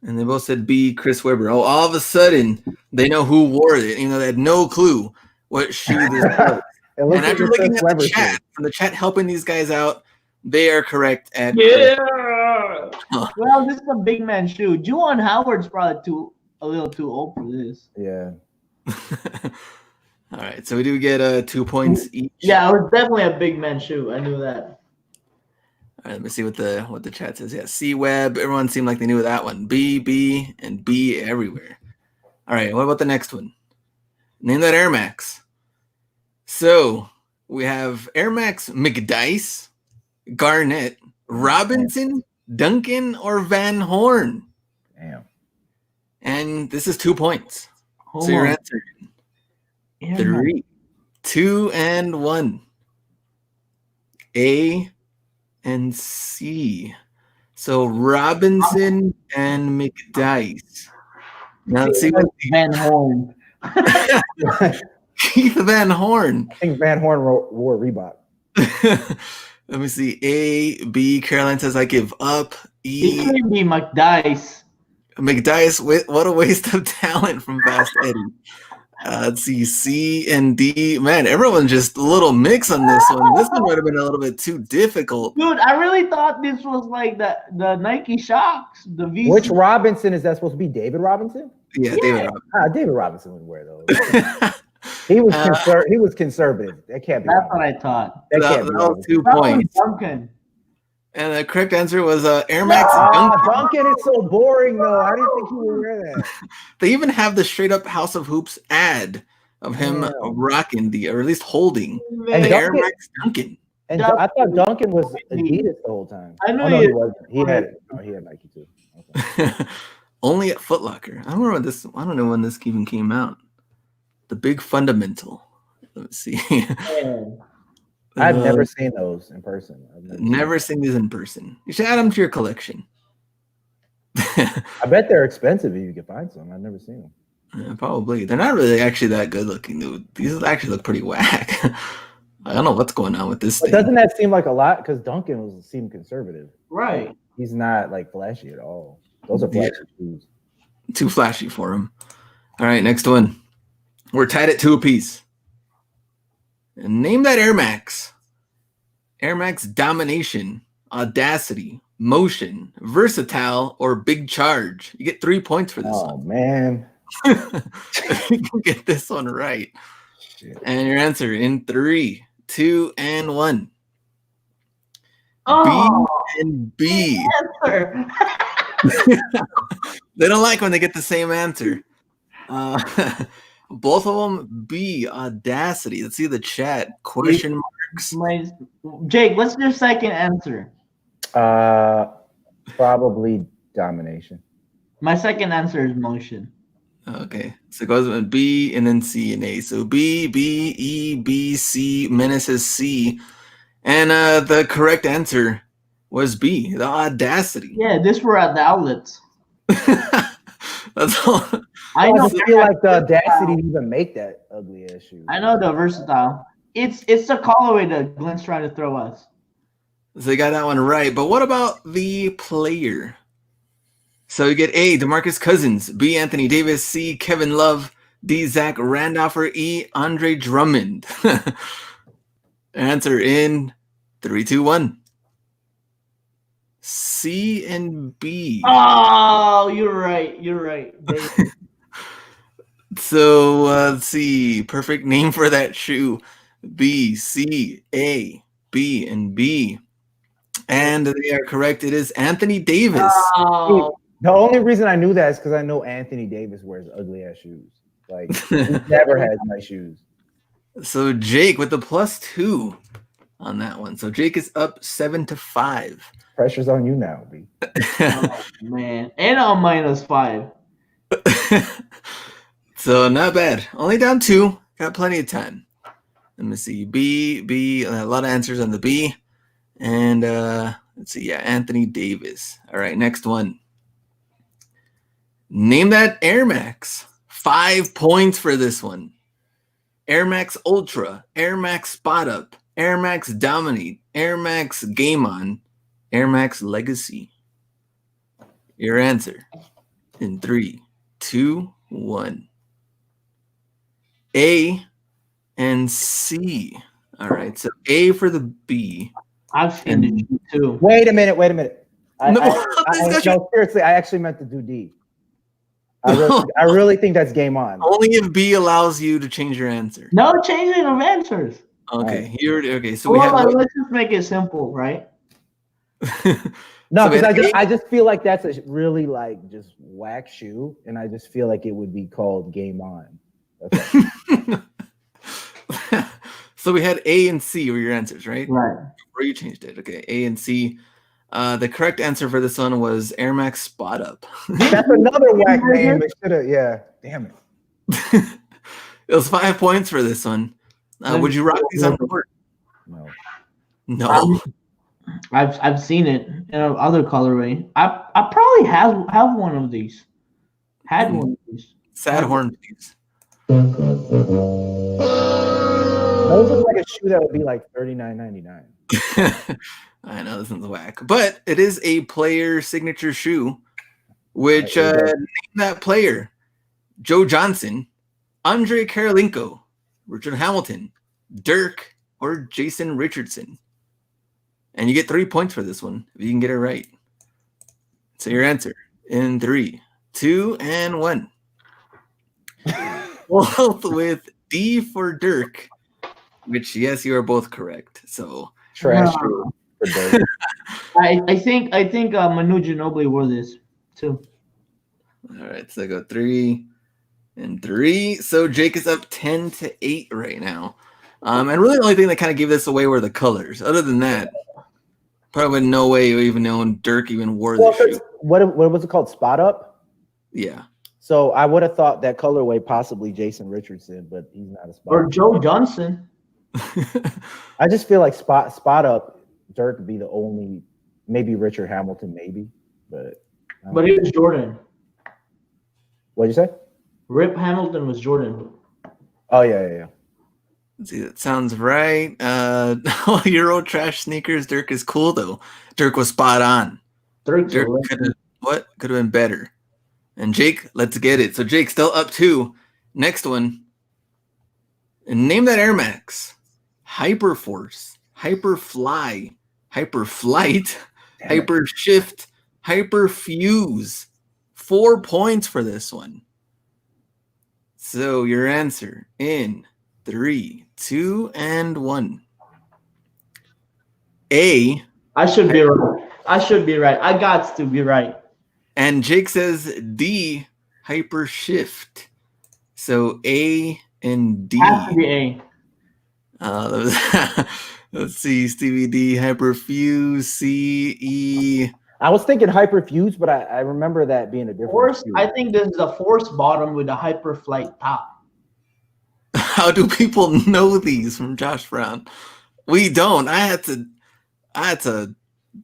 And they both said B, Chris Webber. Oh, all of a sudden they know who wore it, even though they had no clue what shoe this was. And after looking at the chat, from the chat helping these guys out, they are correct at Well, this is a big man shoe. Juwan Howard's probably a little too old for this. Yeah. All right, so we do get 2 points each. Yeah, it was definitely a big man shoe. I knew that. All right, let me see what the chat says. Yeah, C Web. Everyone seemed like they knew that one. B, and B everywhere. All right, what about the next one? Name that Air Max. So we have Air Max McDice, Garnett, Robinson, Duncan, or Van Horn. Damn. And this is 2 points. Hold so your on. answer: 3, 2, and 1. A and C. So Robinson and McDice. Now let's see what Van Horn. Keith Van Horn. I think Van Horn wore Reebok. Let me see. A, B. Caroline says I give up. It E. can't be McDice. McDice. What a waste of talent from Fast Eddie. Let's see. C and D. Man, everyone's just a little mix on this one. This one might have been a little bit too difficult. Dude, I really thought this was like the Nike Shocks. The VC. Which Robinson is that supposed to be? David Robinson? Yeah, David Robinson. David Robinson would wear those. He was conservative. That can't be. That's what I thought. That That can't be. was 2 That was points. Duncan. And the correct answer was Air Max Duncan. Duncan is so boring though. I didn't think he would wear that. They even have the straight up House of Hoops ad of him rocking or at least holding And the Air Duncan- Max Duncan. And I thought Duncan was Adidas the whole time. I know he wasn't. He had Nike too. Okay. Only at Foot Locker. I don't know when this even came out. The Big Fundamental. Let me see. I've never seen those in person. I've never seen these in person. You should add them to your collection. I bet they're expensive if you can find some. I've never seen them. Yeah, probably. They're not really actually that good looking, dude. These actually look pretty whack. I don't know what's going on with this But thing. doesn't that seem like a lot? Because Duncan seemed conservative. Right. He's not like flashy at all. Those are flashy shoes. Too flashy for him. All right, next one. We're tied at 2 apiece. And name that Air Max. Air Max Domination, Audacity, Motion, Versatile, or Big Charge. You get 3 points for this Oh one. man. You can get this one right. Shit. And your answer in 3, 2, and 1. Oh, B and B. answer. They don't like when they get the same answer. Both of them B, Audacity. Let's see the chat. Question marks. Jake, what's your second answer? Probably Domination. My second answer is Motion. Okay. So it goes with B and then C and A. So B, B, E, B, C. Menace is C. And the correct answer was B, the Audacity. Yeah, this were at the outlets. That's all. I don't feel like the audacity to even make that ugly ass shoe. I know the Versatile. It's the colorway that Glenn's trying to throw us. So you got that one right. But what about the player? So you get A, DeMarcus Cousins, B, Anthony Davis, C, Kevin Love, D, Zach Randolph, or E, Andre Drummond. Answer in 3, 2, 1. C and B. Oh, you're right. You're right. So let's see. Perfect name for that shoe. B, C, A, B, and B. And they are correct. It is Anthony Davis. Oh, The only reason I knew that is because I know Anthony Davis wears ugly ass shoes. Like he never has nice shoes. So Jake with the +2 on that one. So Jake is up 7-5. Pressure's on you now, B. oh, man. And on -5. So not bad. Only down 2. Got plenty of time. Let me see. B, a lot of answers on the B. And let's see. Yeah, Anthony Davis. All right, next one. Name that Air Max. 5 points for this one. Air Max Ultra, Air Max Spot Up, Air Max Dominate, Air Max Game On, Air Max Legacy. Your answer in 3, 2, 1. A and C. All right, so A for the B. I've seen the shoe too. Wait a minute. No, Seriously, I actually meant to do D. I really think that's game on. Only if B allows you to change your answer. No changing of answers. Okay, okay. So Well, we have. let's just make it simple, right? No, So we because had I just feel like that's a really like just whack shoe, and I just feel like it would be called game on. So we had A and C were your answers, right? Right. Or you changed it. Okay, A and C. The correct answer for this one was Air Max Spot Up. That's another whack name. It should have, yeah. Damn it. It was 5 points for this one. Would you rock these on court? No. No. I've seen it in other colorway. I probably have one of these. Had one of these. Sad horn, please. Those look like a shoe that would be like $39.99. I know this one's whack, but it is a player signature shoe. Which name that player? Joe Johnson, Andre Karolinko, Richard Hamilton, Dirk, or Jason Richardson. And you get 3 points for this one if you can get it right. So your answer in 3, 2, and 1. Both with D for Dirk, which yes, you are both correct. So Trash. I think Manu Ginobili wore this too. All right, so I go 3 and 3. So Jake is up 10-8 right now. And really the only thing that kind of gave this away were the colors. Other than that, probably no way you even known Dirk even wore this shoe. What was it called? Spot Up? Yeah. So I would have thought that colorway possibly Jason Richardson, but he's not a spot. Or Joe Johnson. I just feel like spot up Dirk would be the only, maybe Richard Hamilton, maybe, but it was Jordan. What'd you say? Rip Hamilton was Jordan. Oh yeah. Let's see, that sounds right. Euro trash sneakers. Dirk is cool though. Dirk was spot on. Dirk could have been better. And Jake, let's get it. So Jake still up 2. Next one. And name that Air Max. Hyperforce, Hyperfly, Hyperflight, Hypershift, Hyperfuse. 4 points for this one. So your answer in 3, 2, and 1. A. I should be right. I got to be right. And Jake says D. Hypershift. So A and D. Has to be A. Let's see, Stevie D, Hyperfuse, C, E. I was thinking Hyperfuse, but I remember that being a different Force. shoe. I think this is a Force bottom with a Hyperflight top. How do people know these from Josh Brown? We don't. I had to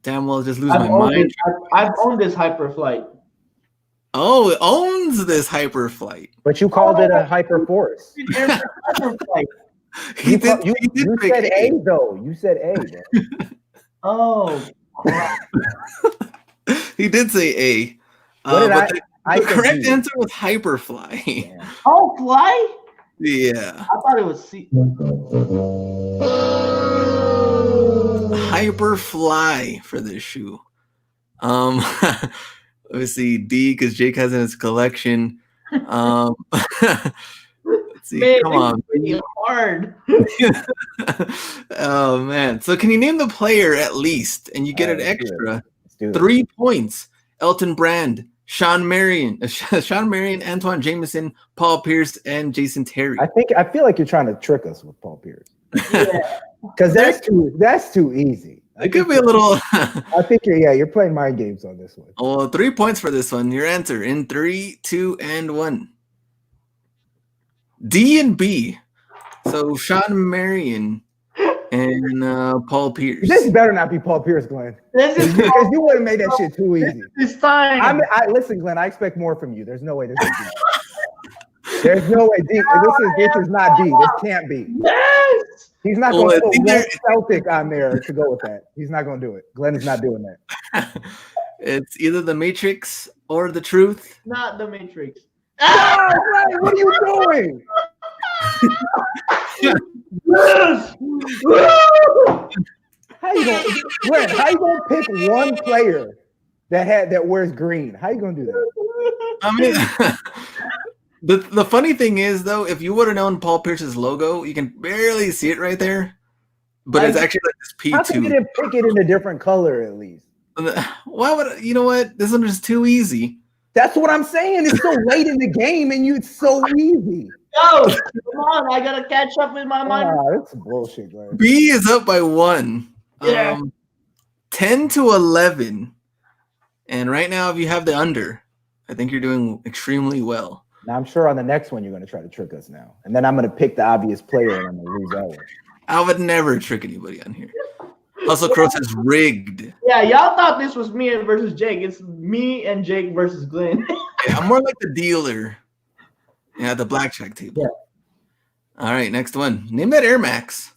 damn well just lose my mind. I've owned this Hyperflight. Oh, it owns this Hyperflight. But you called it a Hyperforce. Hyperflight. You said A though. You said A. Oh. He did say A. What did the correct answer was Hyperfly. Yeah. Oh, fly? Yeah. I thought it was C. Hyperfly for this shoe. Let me see, D, because Jake has it in his collection. Let's see, Man, come on. Pretty hard. Oh man. So can you name the player at least? And you get an extra 3 points. Elton Brand, Sean Marion, Antoine Jameson, Paul Pierce, and Jason Terry. I feel like you're trying to trick us with Paul Pierce. Yeah. Because that's too easy. It could be a little. I think you're playing mind games on this one. Well, 3 points for this one. Your answer in 3, 2, and 1. D and B. So Sean Marion and Paul Pierce. This better not be Paul Pierce, Glenn. This is Because you would have made that shit too easy. It's time. Listen, Glenn. I expect more from you. There's no way this is D. There's no way D. This is not D. This can't be. Yes. He's not going to put one Celtic on there to go with that. He's not going to do it. Glenn is not doing that. It's either the Matrix or the Truth. Not the Matrix. Oh, Glenn, what are you doing? Yes. How you gonna pick one player that wears green? How you gonna do that? I mean, the funny thing is though, if you would have known Paul Pierce's logo, you can barely see it right there, but it's actually like this P2. How come you didn't pick it in a different color at least? Why would you know what? This one is too easy. That's what I'm saying. It's so late in the game, and it's so easy. Yo, come on! I gotta catch up with my mind. That's bullshit, man. B is up by 1. Yeah. 10-11, and right now, if you have the under, I think you're doing extremely well. Now I'm sure on the next one you're going to try to trick us now, and then I'm going to pick the obvious player and I'm going to lose that one. I would never trick anybody on here. Hustle Crow says rigged. Yeah, y'all thought this was me versus Jake. It's me and Jake versus Glenn. Yeah, I'm more like the dealer. Yeah, the blackjack table. Yeah. All right, next one. Name that Air Max.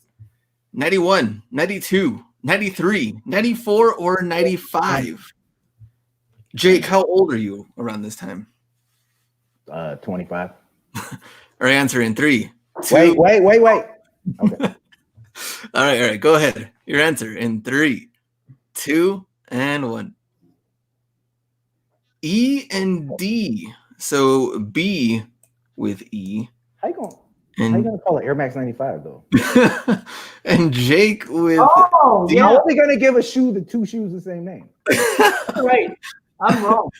91, 92, 93, 94, or 95. Jake, how old are you around this time? 25. Or answer in 3, 2. Wait. Okay. All right. Go ahead. Your answer in 3, 2, and 1. E and D. So B with E. How you gonna call it Air Max 95 though? And Jake with D. How are they gonna give a shoe the two shoes the same name? Right. I'm wrong.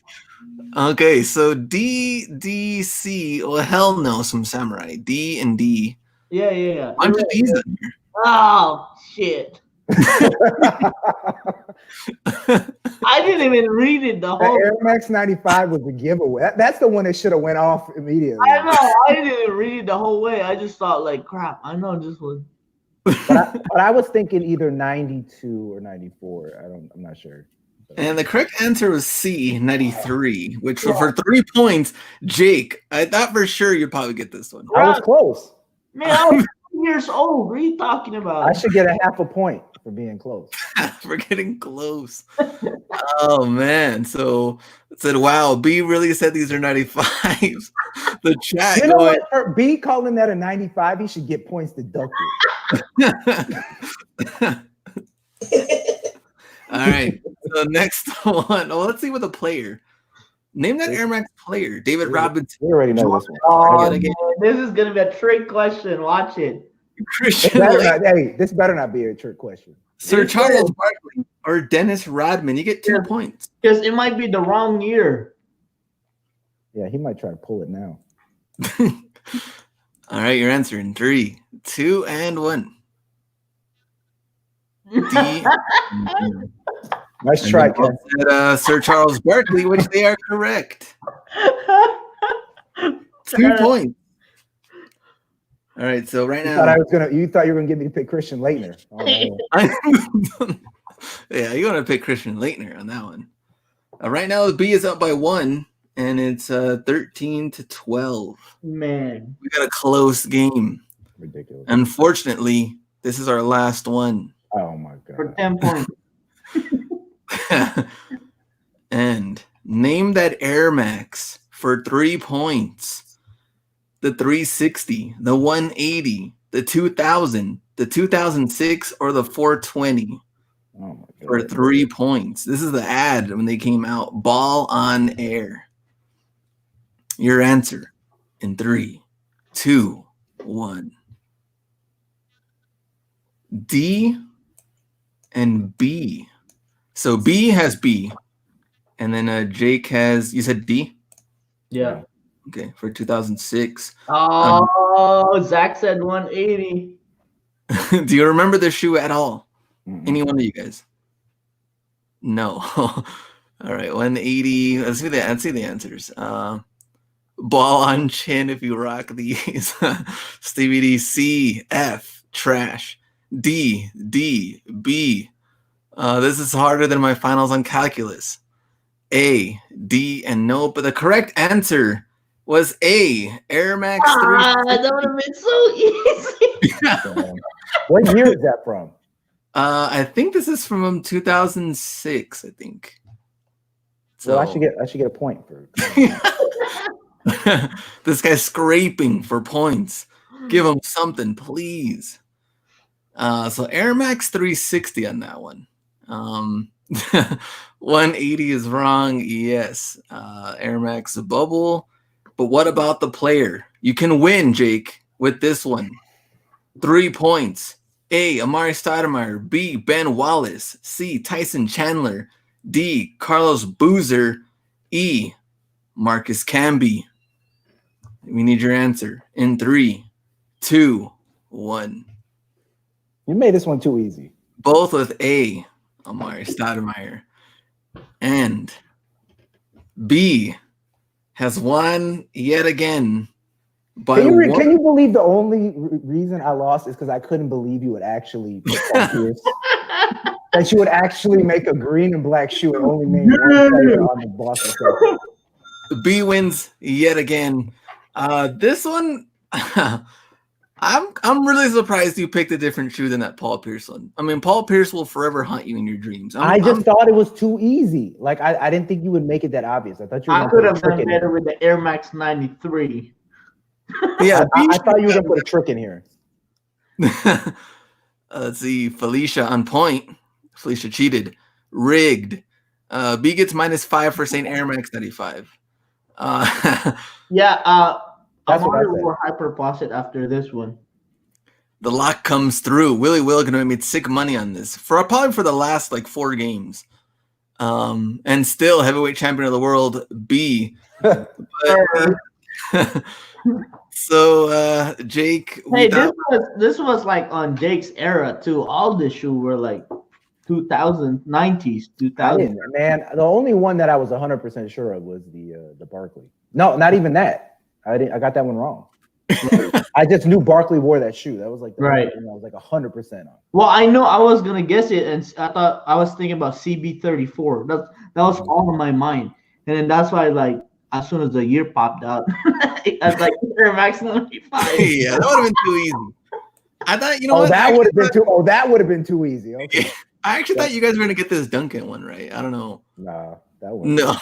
Okay, so D, D, C. Well, hell no, some samurai. D and D. Yeah. Bunch of D's in here. Oh shit. I didn't even read it the The whole. Air Max 95 was a giveaway. That's the one that should have went off immediately. I know. I didn't even read it the whole way. I just thought like, crap. I know this one. But I was thinking either 92 or 94. I'm not sure. And the correct answer was C, 93, which for 3 points, Jake, I thought for sure you'd probably get this one. I was close. Man, I was 2 years old. What are you talking about? I should get a half a point for being close. For getting close. Oh, man. So it said, wow, B really said these are 95s. The chat You know going. what? For B calling that a 95, he should get points deducted. All right. So next one. Oh, let's see with a player. Name that Air Max player. David Robinson. We already know this one. Oh, man, this is gonna be a trick question. Watch it. Christian. This better not be a trick question. Sir Charles Barkley or Dennis Rodman. You get 2 points. Because it might be the wrong year. Yeah, he might try to pull it now. All right, your answer in 3, 2, and 1. D. Nice try, Ken. Sir Charles Barkley, which they are correct. 2 points. All right, so right now, You thought you were gonna get me to pick Christian Laettner. Oh, yeah, you want to pick Christian Laettner on that one. Right now, the B is up by 1, and it's 13-12. Man, We got a close game. ridiculous. Unfortunately, this is our last one. Oh my for god. 10 points. And name that Air Max for 3 points. The 360, the 180, the 2000, the 2006, or the 420 Oh my god. for 3 points. This is the ad when they came out. Ball on air. Your answer in 3, 2, 1. D and B. So B has B. And then Jake has, you said D? Yeah. Okay, for 2006. Oh, Zach said 180. Do you remember the shoe at all? Mm-mm. Any one of you guys? No. All right, 180. Let's see the answers. Ball on chin if you rock these. Stevie D, C, F, trash. D, B. This is harder than my finals on calculus. A, D, and no. But the correct answer was A, Air Max 3. That would have been so easy. What year is that from? I think this is from 2006. I think. So I should get a point for. This guy's scraping for points. Give him something, please. So Air Max 360 on that one. 180 is wrong. Yes. Air Max bubble. But what about the player? You can win, Jake, with this one. 3 points. A, Amari Stoudemire. B, Ben Wallace. C, Tyson Chandler. D, Carlos Boozer. E, Marcus Camby. We need your answer in 3, 2, 1. You made this one too easy. Both with A, Amari Stoudemire. And B has won yet again. By Can you believe the only reason I lost is because I couldn't believe you would actually pick Paul Pierce? that you would actually make a green and black shoe and only name one player on the Boston Celtics. B wins yet again. This one, I'm really surprised you picked a different shoe than that Paul Pierce one. I mean, Paul Pierce will forever haunt you in your dreams. I just thought it was too easy. Like I didn't think you would make it that obvious. I thought you. I could have done better with the Air Max 93. Yeah, I thought you were gonna put a trick in here. Let's see, Felicia on point. Felicia cheated, rigged. B gets -5 for saying Air Max 95. Yeah, That's I'm what I already said. more hyper-posit after this one. The lock comes through. Willie Willigan made sick money on this probably for the last like 4 games. And still heavyweight champion of the world, B. But, so Jake, Hey, this was like on Jake's era too. All the shoes were like 90s, 2000. Man, the only one that I was 100% sure of was the Barkley. No, not even that. I got that one wrong. I just knew Barkley wore that shoe. That was like the Right. thing I was like 100% on. Well, I know I was gonna guess it, and I was thinking about CB34. That was all in my mind, and then that's why like as soon as the year popped out, I was like Air Max 95. Yeah, that would have been too easy. I thought what? That would have been too. Oh, that would have been too easy. Okay. I actually thought you guys were gonna get this Duncan one right. I don't know. Nah, that one. No,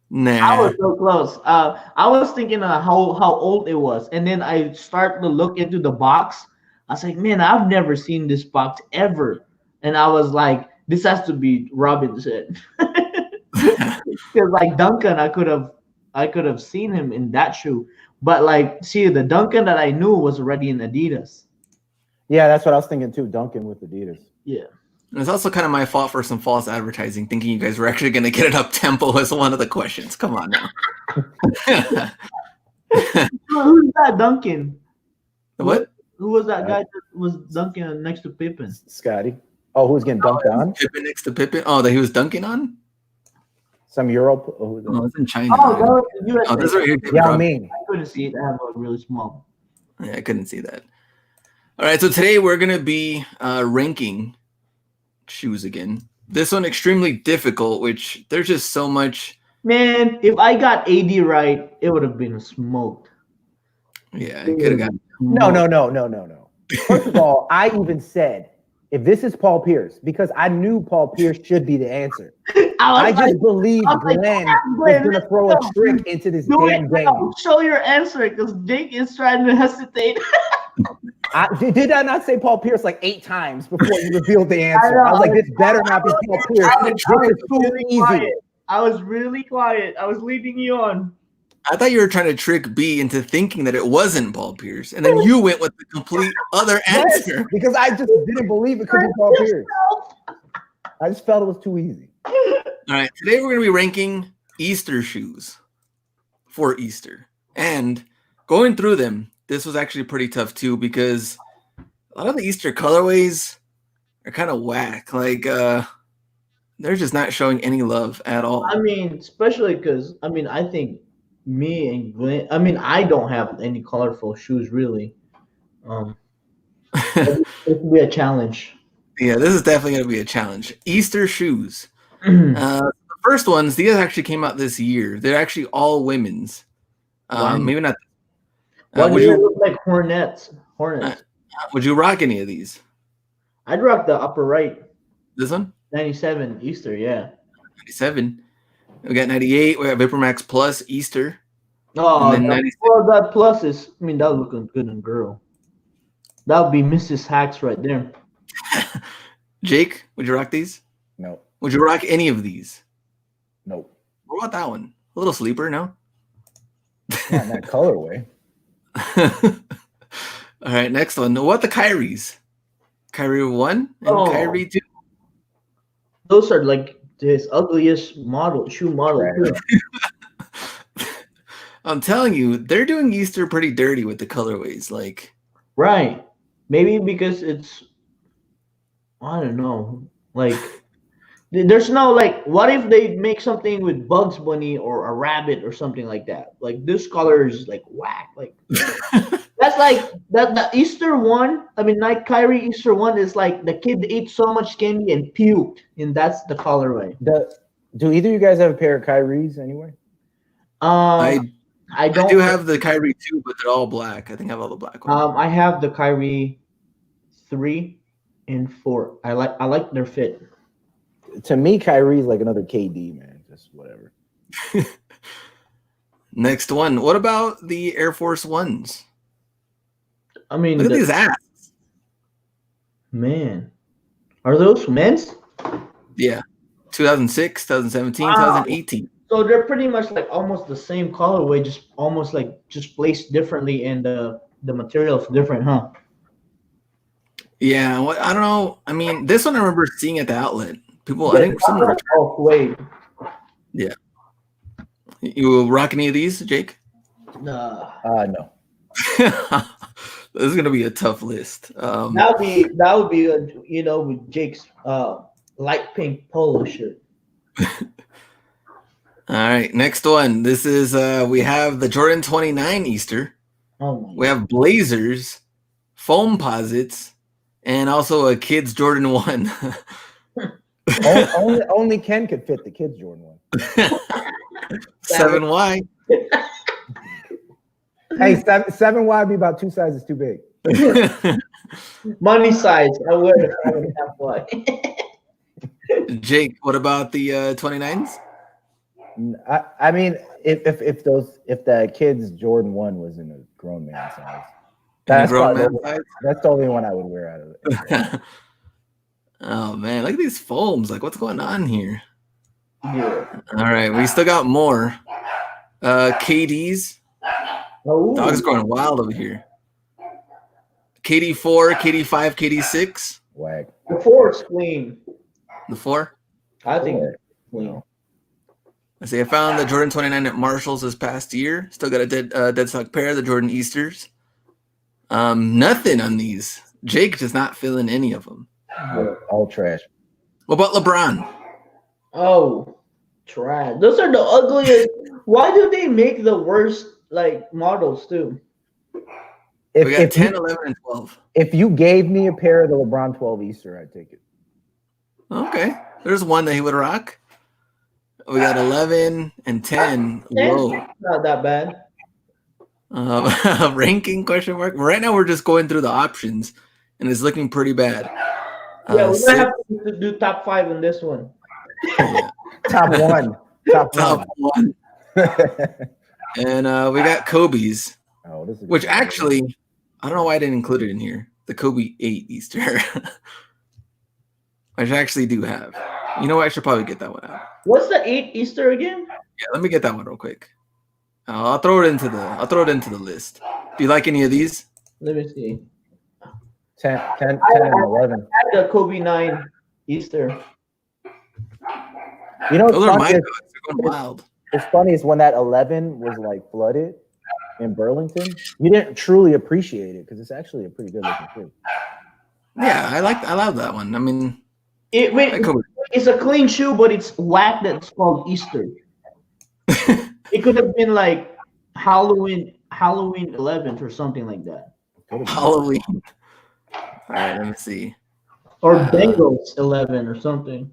nah. I was so close. I was thinking how old it was, and then I start to look into the box. I was like, man, I've never seen this box ever, and I was like, this has to be Robinson, because like Duncan, I could have seen him in that shoe, but like, see, the Duncan that I knew was already in Adidas. Yeah, that's what I was thinking too. Duncan with Adidas. Yeah. It's also kind of my fault for some false advertising, thinking you guys were actually going to get it up tempo as one of the questions. Come on now. Who's that Duncan? What? Who was that guy that was dunking next to Pippen? Scotty. Oh, who's getting dunked on? Pippen next to Pippen. Oh, that he was dunking on? Some Europe. Oh, No, it's in China. Oh, that was the USA. Oh, that's right here. yeah, I mean. I couldn't see it. I have a really small. Yeah, I couldn't see that. All right, so today we're going to be ranking shoes again. This one extremely difficult, which there's just so much. Man, if I got AD right, it would have been smoked. Yeah, I could have got. No. First of all, I even said if this is Paul Pierce, because I knew Paul Pierce should be the answer. I just believed Glenn was going to throw a trick into this damn game. Show your answer, because Jake is trying to hesitate. Did I not say Paul Pierce like 8 times before you revealed the answer? I was like, this better not be Paul Pierce. This is too easy. I was really quiet. I was leading you on. I thought you were trying to trick B into thinking that it wasn't Paul Pierce, and then you went with the complete other answer. Yes, because I just didn't believe it could be Paul Pierce. I just felt it was too easy. All right, today we're going to be ranking Easter shoes for Easter. And going through them, this was actually pretty tough too, because a lot of the Easter colorways are kind of whack. Like, they're just not showing any love at all. I mean, especially because, I mean, I think me and Glenn, I mean, I don't have any colorful shoes really. It would be a challenge. Yeah, this is definitely going to be a challenge. Easter shoes. The first ones, these actually came out this year. They're actually all women's. Maybe not. Why do you look like Hornets? Would you rock any of these? I'd rock the upper right. This one? 97 Easter, yeah. 97. We got 98. We got Vapor Max Plus Easter. Oh, And then well, that plus is, I mean, that would look good in girl. That would be Mrs. Hacks right there. Jake, would you rock these? No. Would you rock any of these? Nope. What about that one? A little sleeper, no? Not in that colorway. All right, next one. What the Kyries? Kyrie 1 and Kyrie 2. Those are like his ugliest shoe model. Right. I'm telling you, they're doing Easter pretty dirty with the colorways. Like, Right. Maybe because it's, I don't know. Like, there's no, like, what if they make something with Bugs Bunny or a rabbit or something like that? Like, this color is like whack. Like, That's like that the Easter one. I mean, like Kyrie Easter one is like the kid ate so much candy and puked, and that's the colorway. Do either of you guys have a pair of Kyrie's anyway? I I don't. do have the Kyrie 2, but they're all black. I think I have all the black ones. I have the Kyrie 3 and 4. I like their fit. To me, Kyrie's like another KD, man. Just whatever. Next one. What about the Air Force Ones? I mean, Look at these ass. Man, are those men's? Yeah. 2006, 2017, 2018. So they're pretty much like almost the same colorway, just almost like just placed differently, and the material's different, huh? Yeah, I don't know. I mean, this one I remember seeing at the outlet. People, I think someone. Oh wait, Yeah. You rock any of these, Jake? no. This is gonna be a tough list. That would be with Jake's light pink polo shirt. All right, next one. This is we have the Jordan 29 Easter. Oh my We have Blazers, foam posits, and also a kids Jordan 1. only Ken could fit the kids Jordan 1. 7Y. Hey, 7Y would be about 2 sizes too big. Money size. I would if I would have one. Jake, what about the 29s? I mean, if the kids Jordan 1 was in a grown man size, that's the only one I would wear out of it. Oh man, look at these foams. Like, what's going on here? Yeah. All right, we still got more. KDs. Oh. Dog's going wild over here. KD4, KD5, KD6. Whack. The 4 is clean. The 4? I think it's clean. I see. I found the Jordan 29 at Marshalls this past year. Still got a dead stock pair, the Jordan Easters. Nothing on these. Jake just not feeling any of them. All trash. What about LeBron? Oh, trash. Those are the ugliest. Why do they make the worst like models too? We got 10, 11, and 12. If you gave me a pair of the LeBron 12 Easter, I'd take it. Okay. There's one that he would rock. We got 11 and 10 low. Not that bad. Ranking question mark. Right now we're just going through the options, and it's looking pretty bad. Yeah, we might have to do top 5 in this one. Yeah. Top 1. Top one. And we got Kobe's, which actually, I don't know why I didn't include it in here. The Kobe 8 Easter, which I actually do have. You know what? I should probably get that one out. What's the 8 Easter again? Yeah, let me get that one real quick. I'll throw it into the list. Do you like any of these? Let me see. 10 and 11. I had the Kobe 9 Easter. You know what's Those are funny my is, dogs. They're going wild. it's funny is when that 11 was like flooded in Burlington, you didn't truly appreciate it because it's actually a pretty good looking shoe. Yeah, I love that one. I mean, It's a clean shoe, but it's whack that's called Easter. It could have been like Halloween 11th or something like that. Halloween. All right, let me see. Or Bengals 11 or something.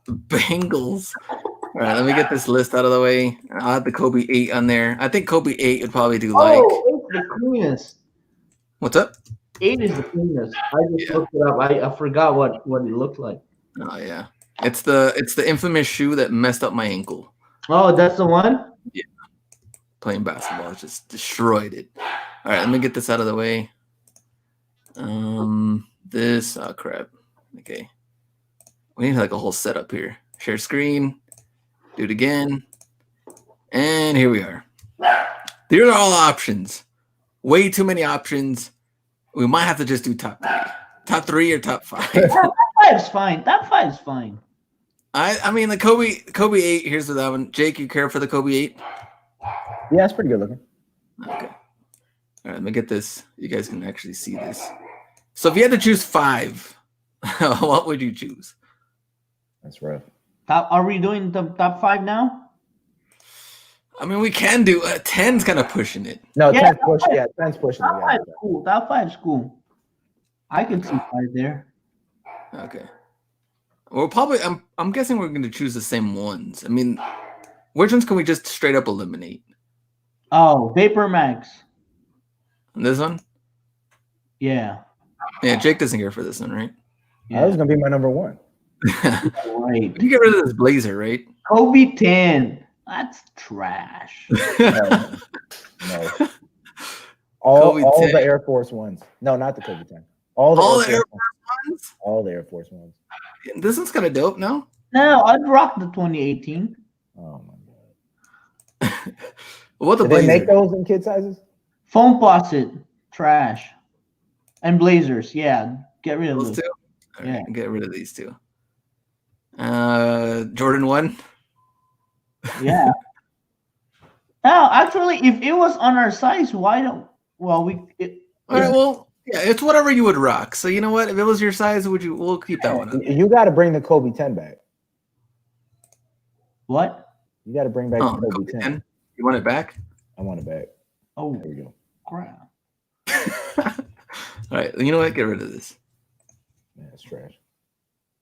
Bengals. All right, let me get this list out of the way. I'll have the Kobe 8 on there. I think Kobe 8 would probably do like. Oh, 8's the cleanest. What's up? 8 is the cleanest. I just looked it up. I forgot what it looked like. Oh yeah, it's the infamous shoe that messed up my ankle. Oh, that's the one? Yeah. Playing basketball, it just destroyed it. All right, let me get this out of the way. This, oh crap. Okay. We need like a whole setup here. Share screen. Do it again. And here we are. These are all options. Way too many options. We might have to just do top 3. Top 3 or top 5. Top 5's fine. Top 5's fine. I mean the Kobe 8, here's that one. Jake, you care for the Kobe 8? Yeah, it's pretty good looking. Okay. All right, let me get this. You guys can actually see this. So if you had to choose 5, what would you choose? That's rough. Are we doing the top 5 now? I mean, we can do 10's kind of pushing it. No, Yeah, 10's pushing. Yeah, 10's pushing. Top It, five yeah. cool. Top five cool. I can see five there. Okay. Well, probably. I'm guessing we're going to choose the same ones. I mean, which ones can we just straight up eliminate? Oh, Vapor Max. This one? Yeah. Yeah, Jake doesn't care for this one, right? That was gonna be my number one. Right. You get rid of this blazer, right? Kobe 10. That's trash. No. All Kobe the 10. Air Force Ones. No, not the Kobe 10. All the Air Force ones? All the Air Force Ones. This one's kind of dope, no? No, I'd rock the 2018. Oh my god. What the Did they blazer? make those in kid sizes? Foam faucet. Trash. And blazers. Yeah. Get rid of Those those. two? All right, Yeah. get rid of these two. Jordan 1? Yeah. Now, actually, if it was on our size, why don't? Well, All right, well, yeah, it's whatever you would rock. So you know what? If it was your size, we'll keep that one up. You got to bring the Kobe 10 back. What? You got to bring back the Kobe 10. You want it back? I want it back. Oh, There we go. crap. All right, you know what? Get rid of this. Man, it's trash.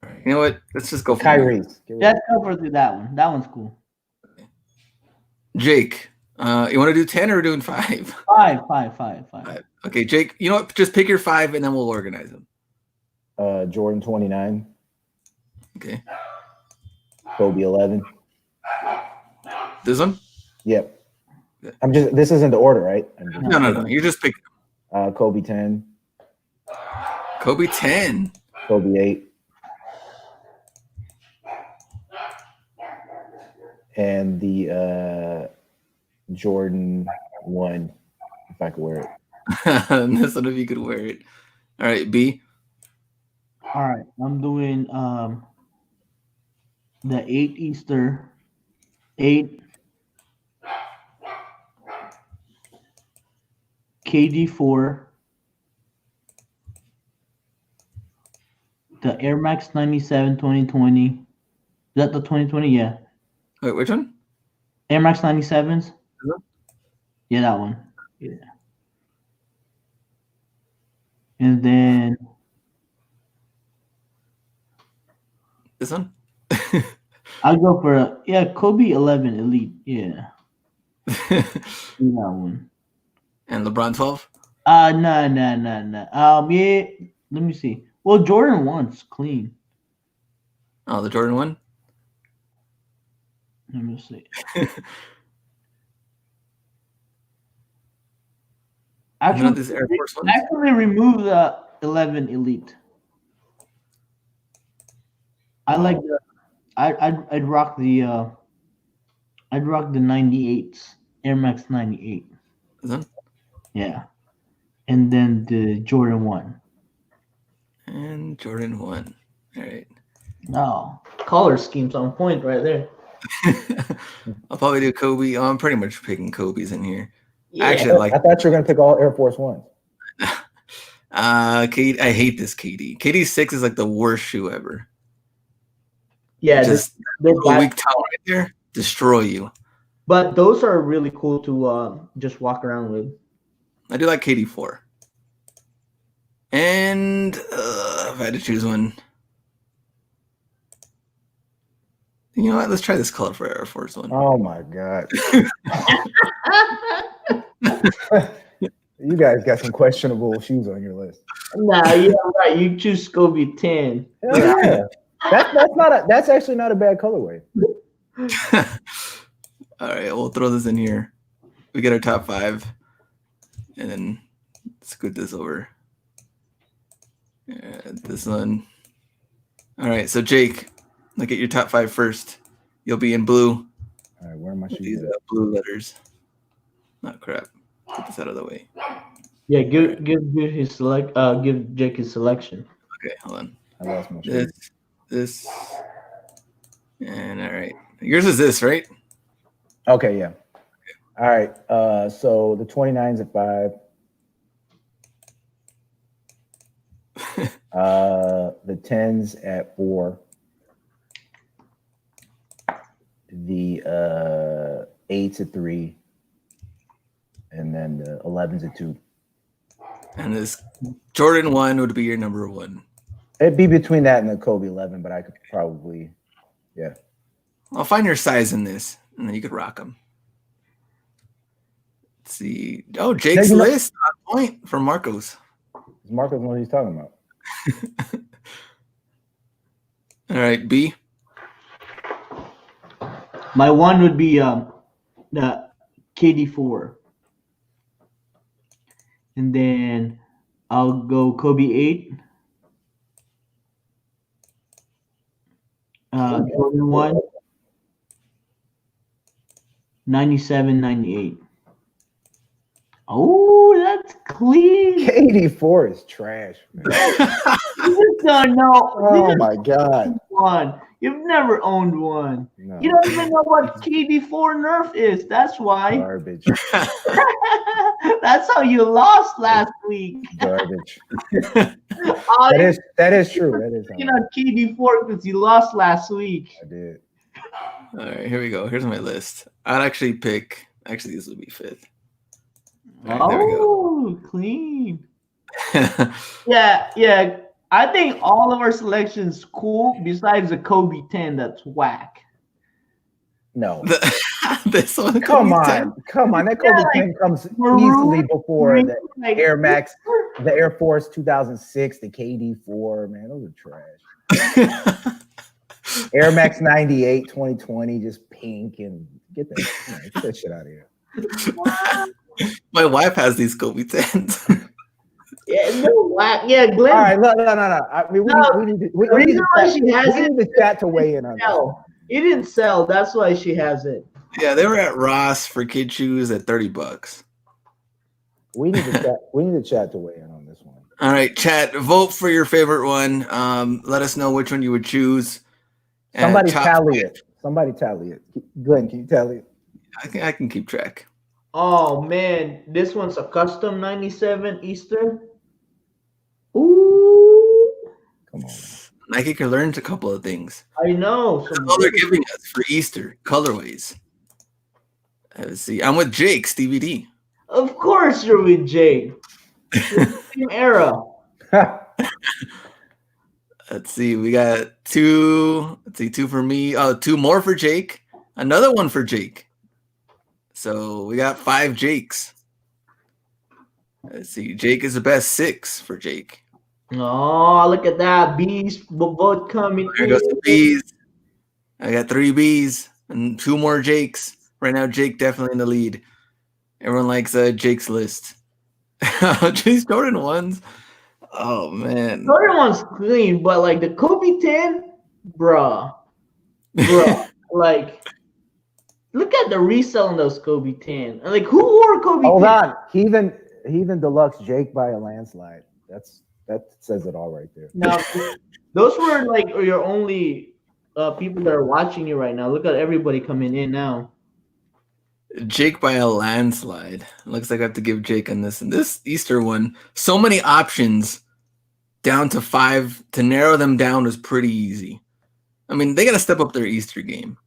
All right, you know what? Let's just go for Kyrie's. Let's go for that one. That one's cool. Jake. You want to do 10 or we're doing 5? Five. Okay, Jake. You know what? Just pick your 5 and then we'll organize them. Jordan 29. Okay. Kobe 11. This one? Yep. This isn't the order, right? No. You're just picking. Kobe 10. Kobe 10. Kobe 8. And the Jordan 1, if I could wear it. This one, if you could wear it. All right, B. All right, I'm doing the 8 Easter 8 KD4, the Air Max 97 2020. Is that the 2020? Yeah. Wait, which one? Air Max 97s? Yeah. Yeah, that one. Yeah. And then This one? I'll go for Kobe 11 Elite. Yeah. That one. And LeBron 12? No. Yeah, let me see. Well, Jordan 1's clean. Oh, the Jordan 1? Let me see. You want this Air Force ones? Actually remove the 11 Elite. I like the I'd rock the 98s, Air Max 98. This one? Yeah. And then the Jordan 1. And Jordan 1. All right. No. Color scheme's on point right there. I'll probably do Kobe. Oh, I'm pretty much picking Kobe's in here. Yeah. Actually, I thought you were gonna pick all Air Force Ones. Kate, I hate this KD. KD 6 is like the worst shoe ever. Yeah, Just they're a weak toe right there, destroy you. but those are really cool to just walk around with. I do like KD 4. And if I had to choose one, you know what? Let's try this color for Air Force One. Oh my god. You guys got some questionable shoes on your list. Nah, yeah, right. You choose Kobe 10. Hell yeah. That's actually not a bad colorway. All right, we'll throw this in here. We get our top 5, and then scoot this over. This one. All right, so Jake, look at your top 5 first. You'll be in blue. All right, where are my shoes? These blue letters. Not crap. Get this out of the way. Yeah, give Jake his selection. Okay, hold on. I lost my shoes. This, and all right. Yours is this, right? Okay, yeah. All right. So the 29's at 5. The 10's at 4. The the 8's at 3, and then the 11's at 2. And this Jordan 1 would be your number 1. It'd be between that and the Kobe 11, but I could probably, yeah. I'll find your size in this, and then you could rock them. Let's see. Oh, Jake's list on point from Marcos. Marcos knows what he's talking about. All right, B. My 1 would be the KD4. And then I'll go Kobe 8. Jordan 1. 97, 98. Oh, that's clean. KD4 is trash, man. You just don't know. Oh my God. One. You've never owned one. No. You don't even know what KD4 Nerf is. That's why. Garbage. That's how you lost last week. Garbage. That is true. That is. You know KD4 because you lost last week. I did. All right, here we go. Here's my list. I'd actually pick. Actually, this would be 5th. All right, there we go. Clean. Yeah. I think all of our selections cool besides the Kobe 10 that's whack. No. This one. Come on. That Kobe 10 comes easily before the Air Max, the Air Force 2006, the KD4. Man, those are trash. Air Max 98 2020, just pink, and get that shit out of here. My wife has these Kobe 10s. Yeah, no whack. Yeah, Glenn. All right, no. I mean, we need the chat to weigh in on this. It didn't sell. That's why she has it. Yeah, they were at Ross for kid shoes at $30. We need the chat to weigh in on this one. All right, chat. Vote for your favorite one. Let us know which one you would choose. Somebody tally it. Glenn, can you tally it? I can keep track. Oh man, this one's a custom 97 Easter. Ooh. Come on. Nike can learn a couple of things. I know. That's all they're giving us for Easter colorways. Let's see. I'm with Jake, Stevie D. Of course you're with Jake. Same era. Let's see. We got 2. Let's see, 2 for me. Oh, 2 more for Jake. Another one for Jake. So we got 5 Jakes. Let's see. Jake is the best. 6 for Jake. Oh, look at that. Bees both coming. There goes the B's. I got 3 B's and 2 more Jakes. Right now, Jake definitely in the lead. Everyone likes Jake's list. Jeez, Jordan 1s. Oh, man. Jordan 1's clean, but like the Kobe 10, bruh. Like, look at the resale on those Kobe 10. Like, who wore Kobe 10? Hold on. Heathen Deluxe Jake by a landslide. That says it all right there. Now, those were like your only people that are watching you right now. Look at everybody coming in now. Jake by a landslide. Looks like I have to give Jake on this. And this Easter one, so many options down to 5. To narrow them down was pretty easy. I mean, they got to step up their Easter game.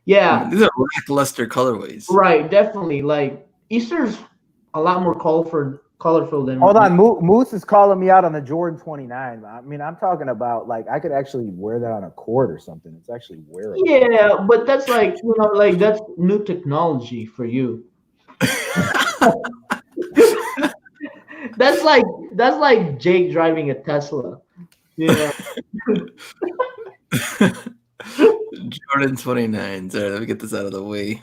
Yeah. I mean, these are lackluster colorways. Right, definitely. Like, Easter's a lot more colorful than. Hold on, Moose is calling me out on the Jordan 29. I mean, I'm talking about like I could actually wear that on a court or something. It's actually wearable. Yeah, but that's like like that's new technology for you. That's like Jake driving a Tesla. Yeah. Jordan 29s. All right, let me get this out of the way.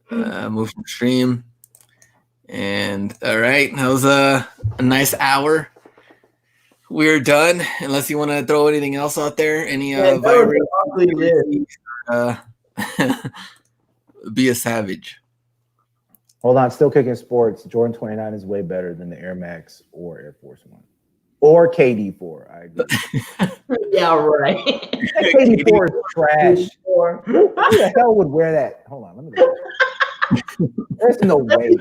Move from stream. And all right, that was a nice hour. We're done. Unless you want to throw anything else out there, any be a savage. Hold on, still kicking sports. Jordan 29 is way better than the Air Max or Air Force One or KD4. I agree. Yeah, right. KD4 is trash. Who the hell would wear that? Hold on, let me go. There's no way.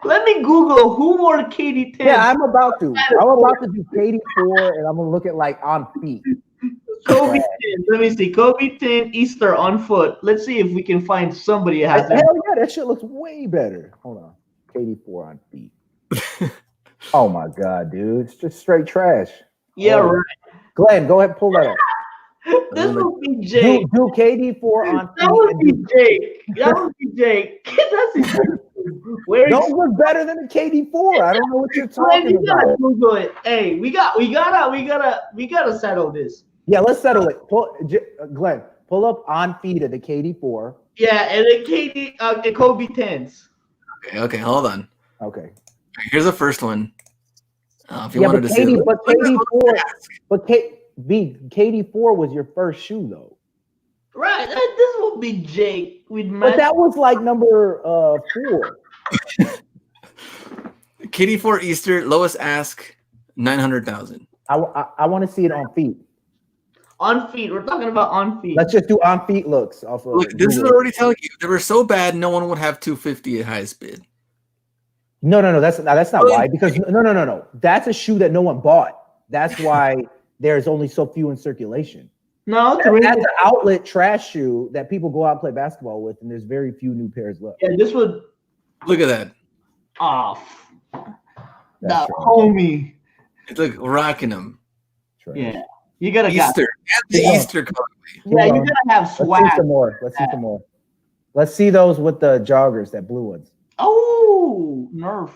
Let me Google who wore KD10. Yeah, I'm about to. I'm about to do KD4, and I'm gonna look at like on feet. Kobe 10. Let me see. Kobe 10 Easter on foot. Let's see if we can find somebody that has Hell that. yeah, that shit looks way better. Hold on. KD4 on feet. Oh my god, dude. It's just straight trash. Yeah, right. Glenn, go ahead and pull that up. This would be Jake. Do KD4 on feet. That would be Jake. That would be Jake. That's exactly. Those look better than the KD4. I don't know what you're talking about. Google it. Hey, we gotta settle this. Yeah, let's settle it. Glenn, pull up on feet of the KD4. Yeah, and then the Kobe 10s. Okay, hold on. Okay. Here's the first one. If you Yeah, wanted but to see it. KD4 was your first shoe though. Right. This would be Jake. But that was like number 4. KD4 Easter, lowest ask, 900,000. I want to see it on feet. On feet. We're talking about on feet. Let's just do on feet looks. Off of Look, this is already telling you they were so bad, no one would have 250 at highest bid. No. That's not why. Because no. That's a shoe that no one bought. That's why there's only so few in circulation. No, that's an outlet trash shoe that people go out and play basketball with, and there's very few new pairs left. Yeah, this would. Look at that. Off. That homie. Look, rocking them. Trash. Yeah, you gotta Easter. The Easter colorway. Yeah, you gotta have swag. Let's see some more. Let's see those with the joggers, that blue ones. Oh, Nerf.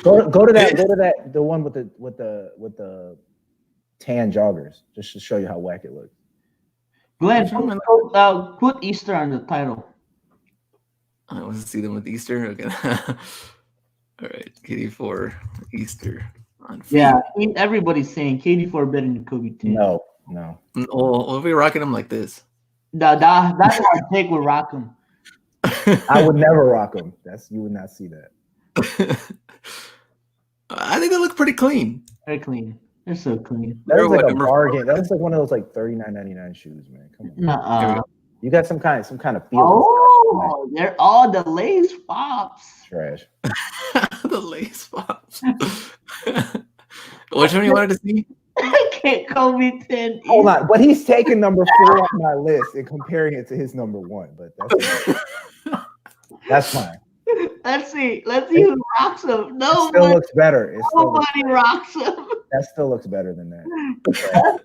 go to that. The one with the tan joggers, just to show you how whack it looks. Glenn, put Easter on the title. I want to see them with Easter. Okay. All right, KD4 Easter on feet. Yeah, everybody's saying KD4 better than Kobe 10. No. We'll be rocking them like this. That's how Jake would rock them. I would never rock them. You would not see that. I think they look pretty clean. Very clean. They're so clean. That looks like a bargain. That looks like one of those like $39.99 shoes, man. Come on. You got some kind of feel. Oh, they're all the lace pops. Trash. The lace pops. Which one you wanted to see? I can't Kobe 10. Hold on, but he's taking number 4 on my list and comparing it to his number 1. But that's fine. Let's see who rocks them. No, it still looks better. Nobody rocks them. That still looks better than that.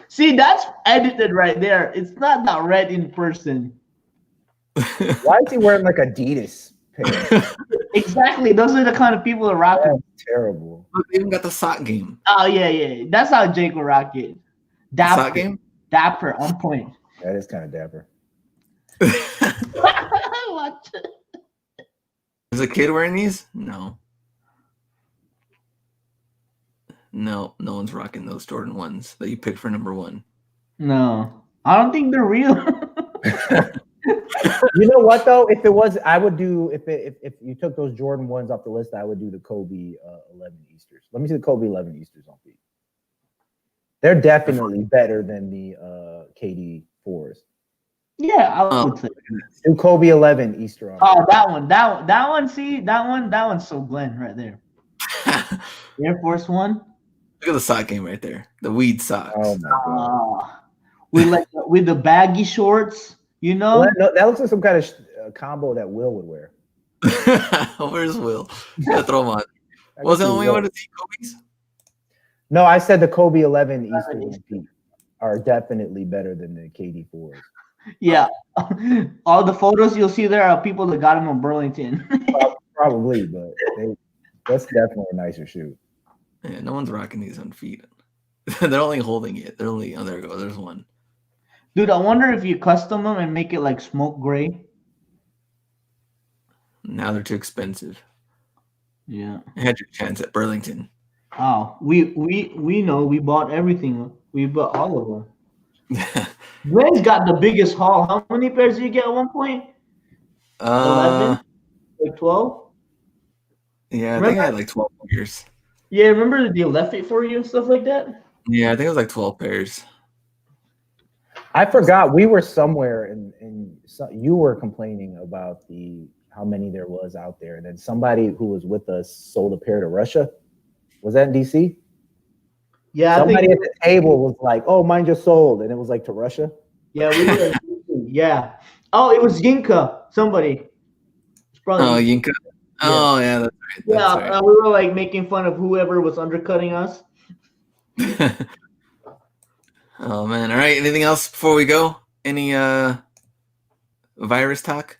See, that's edited right there. It's not that red in person. Why is he wearing like Adidas pants? Exactly. Those are the kind of people that rock them. Terrible. Look, they even got the sock game. Oh yeah. That's how Jake will rock it. Dapper. Sock game? Dapper on point. That is kind of dapper. Watch it. Is a kid wearing these? No. No one's rocking those Jordan 1s that you picked for number 1. No, I don't think they're real. You know what though? If it was, I would do. If you took those Jordan 1s off the list, I would do the Kobe 11 Easters. Let me see the Kobe 11 Easters on feet. They're definitely better than the KD 4s. Yeah, I would say. Do Kobe 11 Easter on. Oh, that one. See, that one's so Glenn right there. Air Force One. Look at the sock game right there. The weed socks. Oh my god. With the baggy shorts, you know. Well, that looks like some kind of combo that Will would wear. Where's Will? Yeah, throw him on. Was that only one to see Kobe's? No, I said the Kobe 11 Eastern feet are definitely better than the KD 4s. Yeah, all the photos you'll see there are people that got them on Burlington. Probably, but that's definitely a nicer shoe. Yeah, no one's rocking these on feet. They're only holding it. They're only. Oh, there we go. There's one. Dude, I wonder if you custom them and make it like smoke gray. Now they're too expensive. Yeah. You had your chance at Burlington. Oh, we know we bought everything. We bought all of them. Glenn's got the biggest haul. How many pairs did you get at one point? 11? Like 12? Yeah, I think I had like 12 pairs. Yeah, remember they left it for you and stuff like that? Yeah, I think it was like 12 pairs. I forgot we were somewhere and you were complaining about how many there was out there. And then somebody who was with us sold a pair to Russia. Was that in DC? Yeah, Somebody at the table was like, "Oh, mine just sold," and it was like to Russia. Yeah, we were. Yeah. Oh, it was Yinka. Somebody. It's Oh, probably Yinka. Oh, yeah, that's right. yeah. That's We were like making fun of whoever was undercutting us. right. Oh man. All right. Anything else before we go? Any virus talk?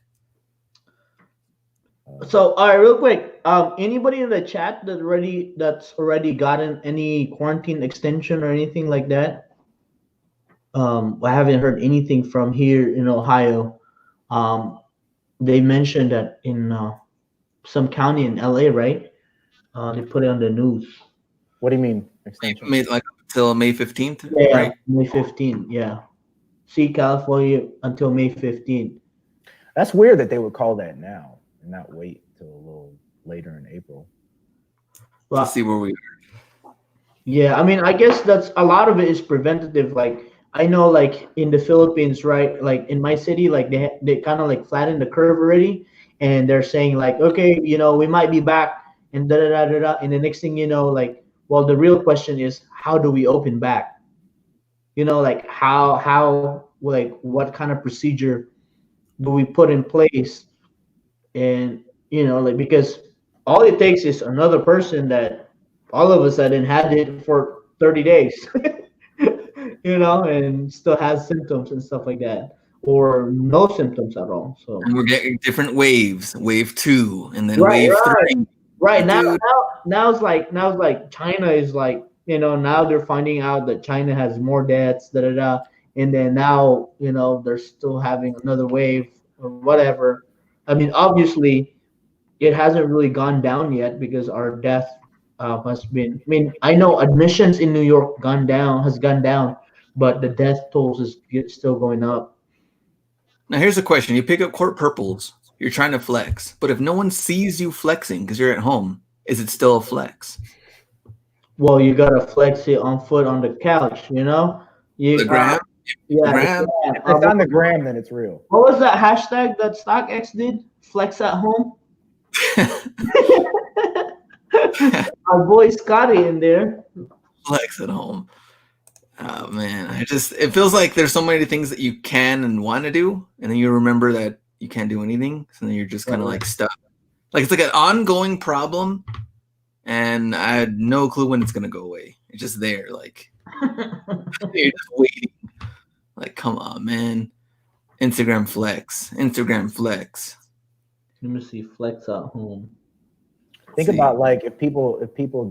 So, all right, real quick. Anybody in the chat that's already gotten any quarantine extension or anything like that? I haven't heard anything from here in Ohio. They mentioned that in some county in LA, right? They put it on the news. What do you mean extension? Made like until May 15th, Yeah, right? May 15th. Yeah. See California until May 15th. That's weird that they would call that now and not wait till a little later in April. Well, To see where we are. yeah, I mean, I guess that's a lot of it is preventative. Like I know, like in the Philippines, right? Like in my city, like they kind of like flattened the curve already, and they're saying like, okay, we might be back, and da da da da da. And the next thing you know, like, well, the real question is, how do we open back? Like how like what kind of procedure do we put in place? And like because all it takes is another person that all of a sudden had it for 30 days and still has symptoms and stuff like that, or no symptoms at all. So And we're getting different waves. Wave 2, and then right, wave right, 3. right. Now, Dude. now it's like China is like, now they're finding out that China has more deaths, da da da, and then now they're still having another wave or whatever. I mean, obviously, it hasn't really gone down yet because our death has been. I mean, I know admissions in New York has gone down, but the death tolls is still going up. Now here's a question: you pick up court purples, you're trying to flex, but if no one sees you flexing because you're at home, is it still a flex? Well, you gotta flex it on foot on the couch, You The gram? yeah, gram? If it's on the gram, then it's real. What was that hashtag that StockX did? Flex at home. Our boy Scotty in there. Flex at home. Oh man, it feels like there's so many things that you can and want to do, and then you remember that you can't do anything, so then you're just kind of like stuck. Like it's like an ongoing problem, and I had no clue when it's gonna go away. It's just there, like you're just waiting. Like, come on, man. Instagram flex. Let me see, flex at home. Think about like if people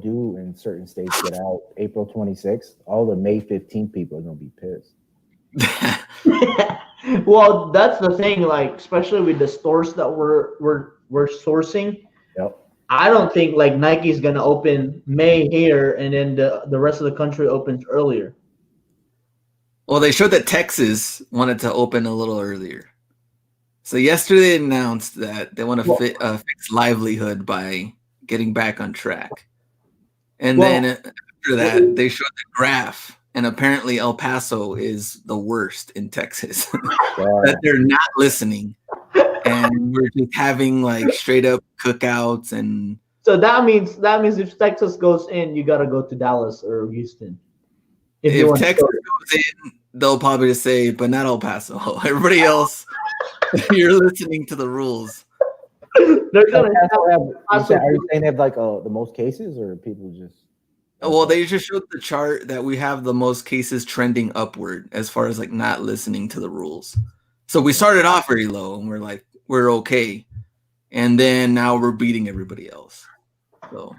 do in certain states get out April 26th, all the May 15th people are gonna be pissed. Well, that's the thing, like especially with the stores that we're sourcing. Yep. I don't think like Nike's gonna open May here and then the rest of the country opens earlier. Well, they showed that Texas wanted to open a little earlier. So yesterday they announced that they want to fix livelihood by getting back on track. And then after that, they showed the graph, and apparently El Paso is the worst in Texas. That they're not listening, and we're just having like straight up cookouts. And so that means if Texas goes in, you gotta go to Dallas or Houston. If Texas goes in, they'll probably just say, but not El Paso. Everybody else, you're listening to the rules. They're gonna are you saying they have like the most cases, or people just? Well, they just showed the chart that we have the most cases trending upward as far as like not listening to the rules. So we started off very low, and we're like, we're okay, and then now we're beating everybody else. So.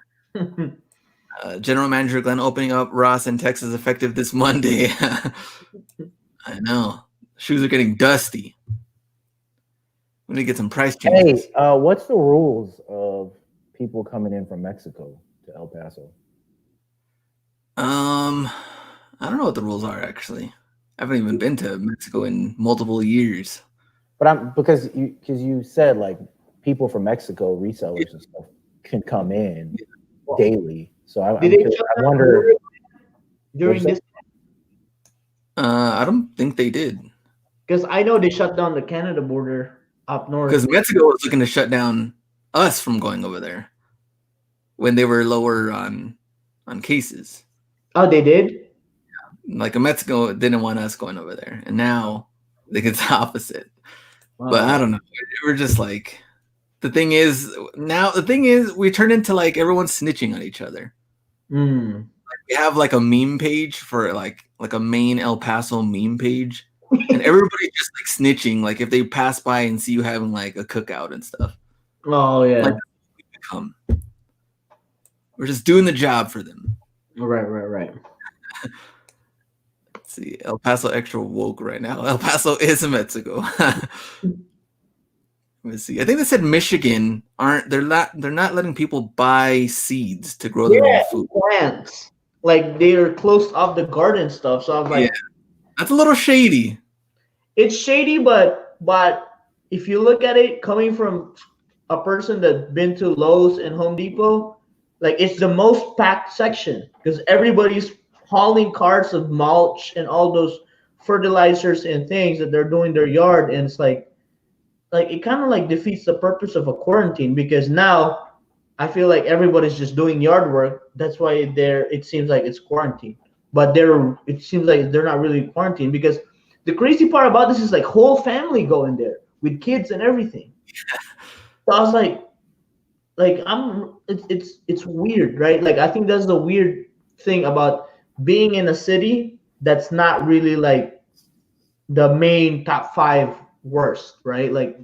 General Manager Glenn opening up Ross in Texas effective this Monday. I know. Shoes are getting dusty. We need to get some price changes. Hey, what's the rules of people coming in from Mexico to El Paso? I don't know what the rules are actually. I haven't even been to Mexico in multiple years. But because you said like people from Mexico, resellers and stuff, can come in daily. So I wonder during this. I don't think they did. Because I know they shut down the Canada border up north. Because Mexico was looking to shut down us from going over there when they were lower on cases. Oh, they did? Like Mexico didn't want us going over there, and now like it's the opposite. But I Wow. don't know. We're just like the thing is we turn into like everyone's snitching on each other. Mm. We have like a meme page for like a main El Paso meme page, and everybody's just like snitching. Like if they pass by and see you having like a cookout and stuff. Oh yeah. Like we're just doing the job for them. Right. Let's see, El Paso extra woke right now. El Paso is Mexico. Let's see. I think they said Michigan they're not letting people buy seeds to grow their own Yeah, food. plants. Like they're closed off the garden stuff. So I was like, That's a little shady. it's shady, but if you look at it coming from a person that's been to Lowe's and Home Depot, like it's the most packed section because everybody's hauling carts of mulch and all those fertilizers and things that they're doing their yard, and it's like it kind of like defeats the purpose of a quarantine because now I feel like everybody's just doing yard work. That's why it seems like it's quarantine, but it seems like they're not really quarantined because the crazy part about this is like whole family going there with kids and everything. So I was like it's weird, right? Like I think that's the weird thing about being in a city that's not really like the main top 5 worst, right? Like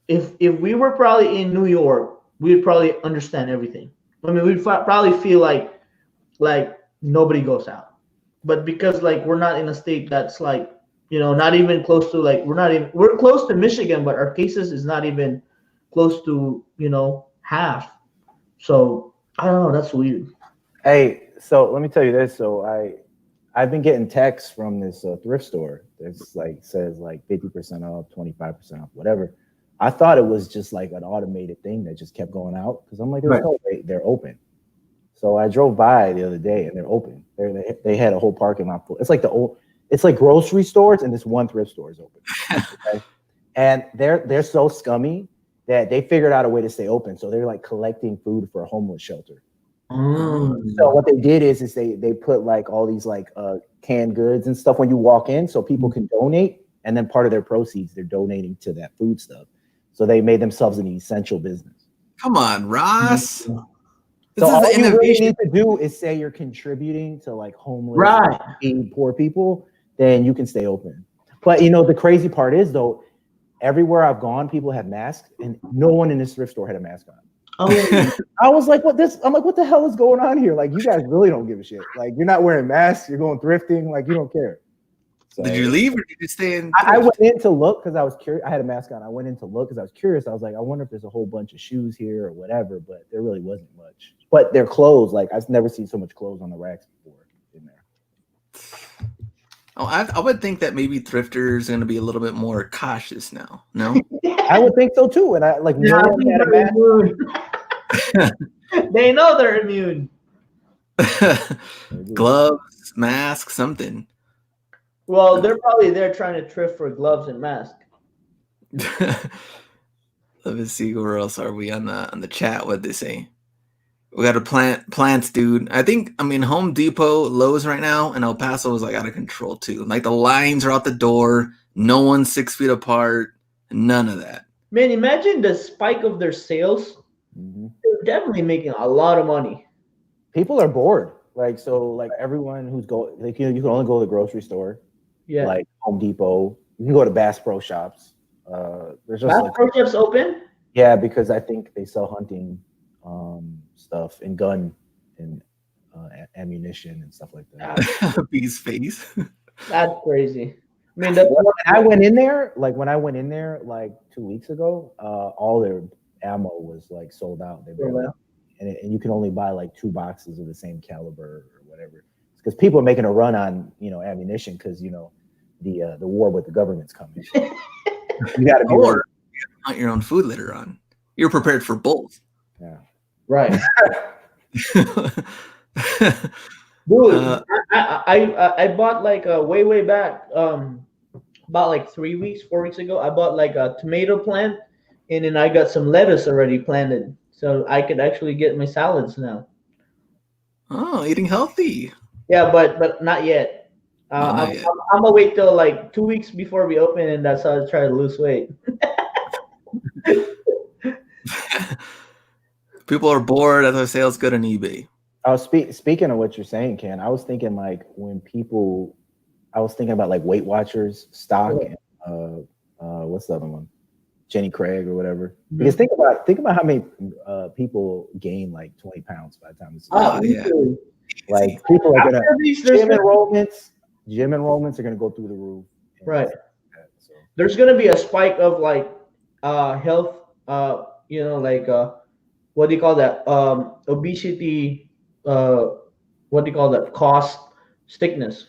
if we were probably in New York, we'd probably understand everything. I mean, we'd probably feel like nobody goes out, but because like we're not in a state that's like not even close to like we're close to Michigan, but our cases is not even close to half. So I don't know. That's weird. Hey, so let me tell you this. So I've been getting texts from this thrift store that's like says like 50% off, 25% off, whatever. I thought it was just like an automated thing that just kept going out because I'm like, there's no way they're open. So I drove by the other day and they're open. They had a whole parking lot full. It's like grocery stores and this one thrift store is open. Okay? And they're so scummy that they figured out a way to stay open. So they're like collecting food for a homeless shelter. So what they did is they put like all these like canned goods and stuff when you walk in so people can donate, and then part of their proceeds they're donating to that food stuff. So they made themselves an essential business. Come on, Ross. So all you really need to do is say you're contributing to like homeless, poor people, then you can stay open. But the crazy part is though, everywhere I've gone, people have masks, and no one in this thrift store had a mask on. I was like, what the hell is going on here? Like, you guys really don't give a shit. Like, you're not wearing masks, you're going thrifting, like you don't care. So, did you leave or did you stay in? I went in to look because I was curious. I had a mask on. I went in to look because I was curious. I was like, I wonder if there's a whole bunch of shoes here or whatever, but there really wasn't much. But their clothes, like I've never seen so much clothes on the racks before in there. Oh, I would think that maybe thrifters are going to be a little bit more cautious now. No, I would think so too. And I like no one had a mask. They know they're immune. Gloves, masks, something. Well, they're probably there trying to thrift for gloves and masks. Let me see where else are we on the chat. What they say? We got to plants, dude. I mean Home Depot, Lowe's right now, and El Paso is like out of control too. Like the lines are out the door. No one's 6 feet apart. None of that. Man, imagine the spike of their sales. Mm-hmm. They're definitely making a lot of money. People are bored. Like everyone who's you can only go to the grocery store. Yeah. Like Home Depot. You can go to Bass Pro Shops. There's just Bass Pro Shops open? Yeah, because I think they sell hunting stuff and gun and ammunition and stuff like that. Bee's face. That's crazy. I mean, when I went in there like 2 weeks ago, all their ammo was like sold out. And you can only buy like 2 boxes of the same caliber or whatever. Because people are making a run on ammunition because the war with the government's coming. You got to be ready. Hunt your own food later on. You're prepared for both. Yeah. Right. Dude, I bought like way back, about like 4 weeks ago. I bought like a tomato plant, and then I got some lettuce already planted, so I could actually get my salads now. Oh, eating healthy. Yeah, but not yet. Oh, not I'm, yet. I'm gonna wait till like 2 weeks before we open, and that's how I try to lose weight. People are bored. That's why sales good on eBay. Speaking of what you're saying, Ken, I was thinking like I was thinking about like Weight Watchers stock and what's the other one? Jenny Craig or whatever. Mhm. Because think about how many people gain like 20 pounds by the time this is Oh, yeah. Easily. like people are gonna After these, there's gym enrollments are gonna go through the roof. Right. So There's gonna be a spike of like health like what do you call that, obesity, what do you call that, cost sickness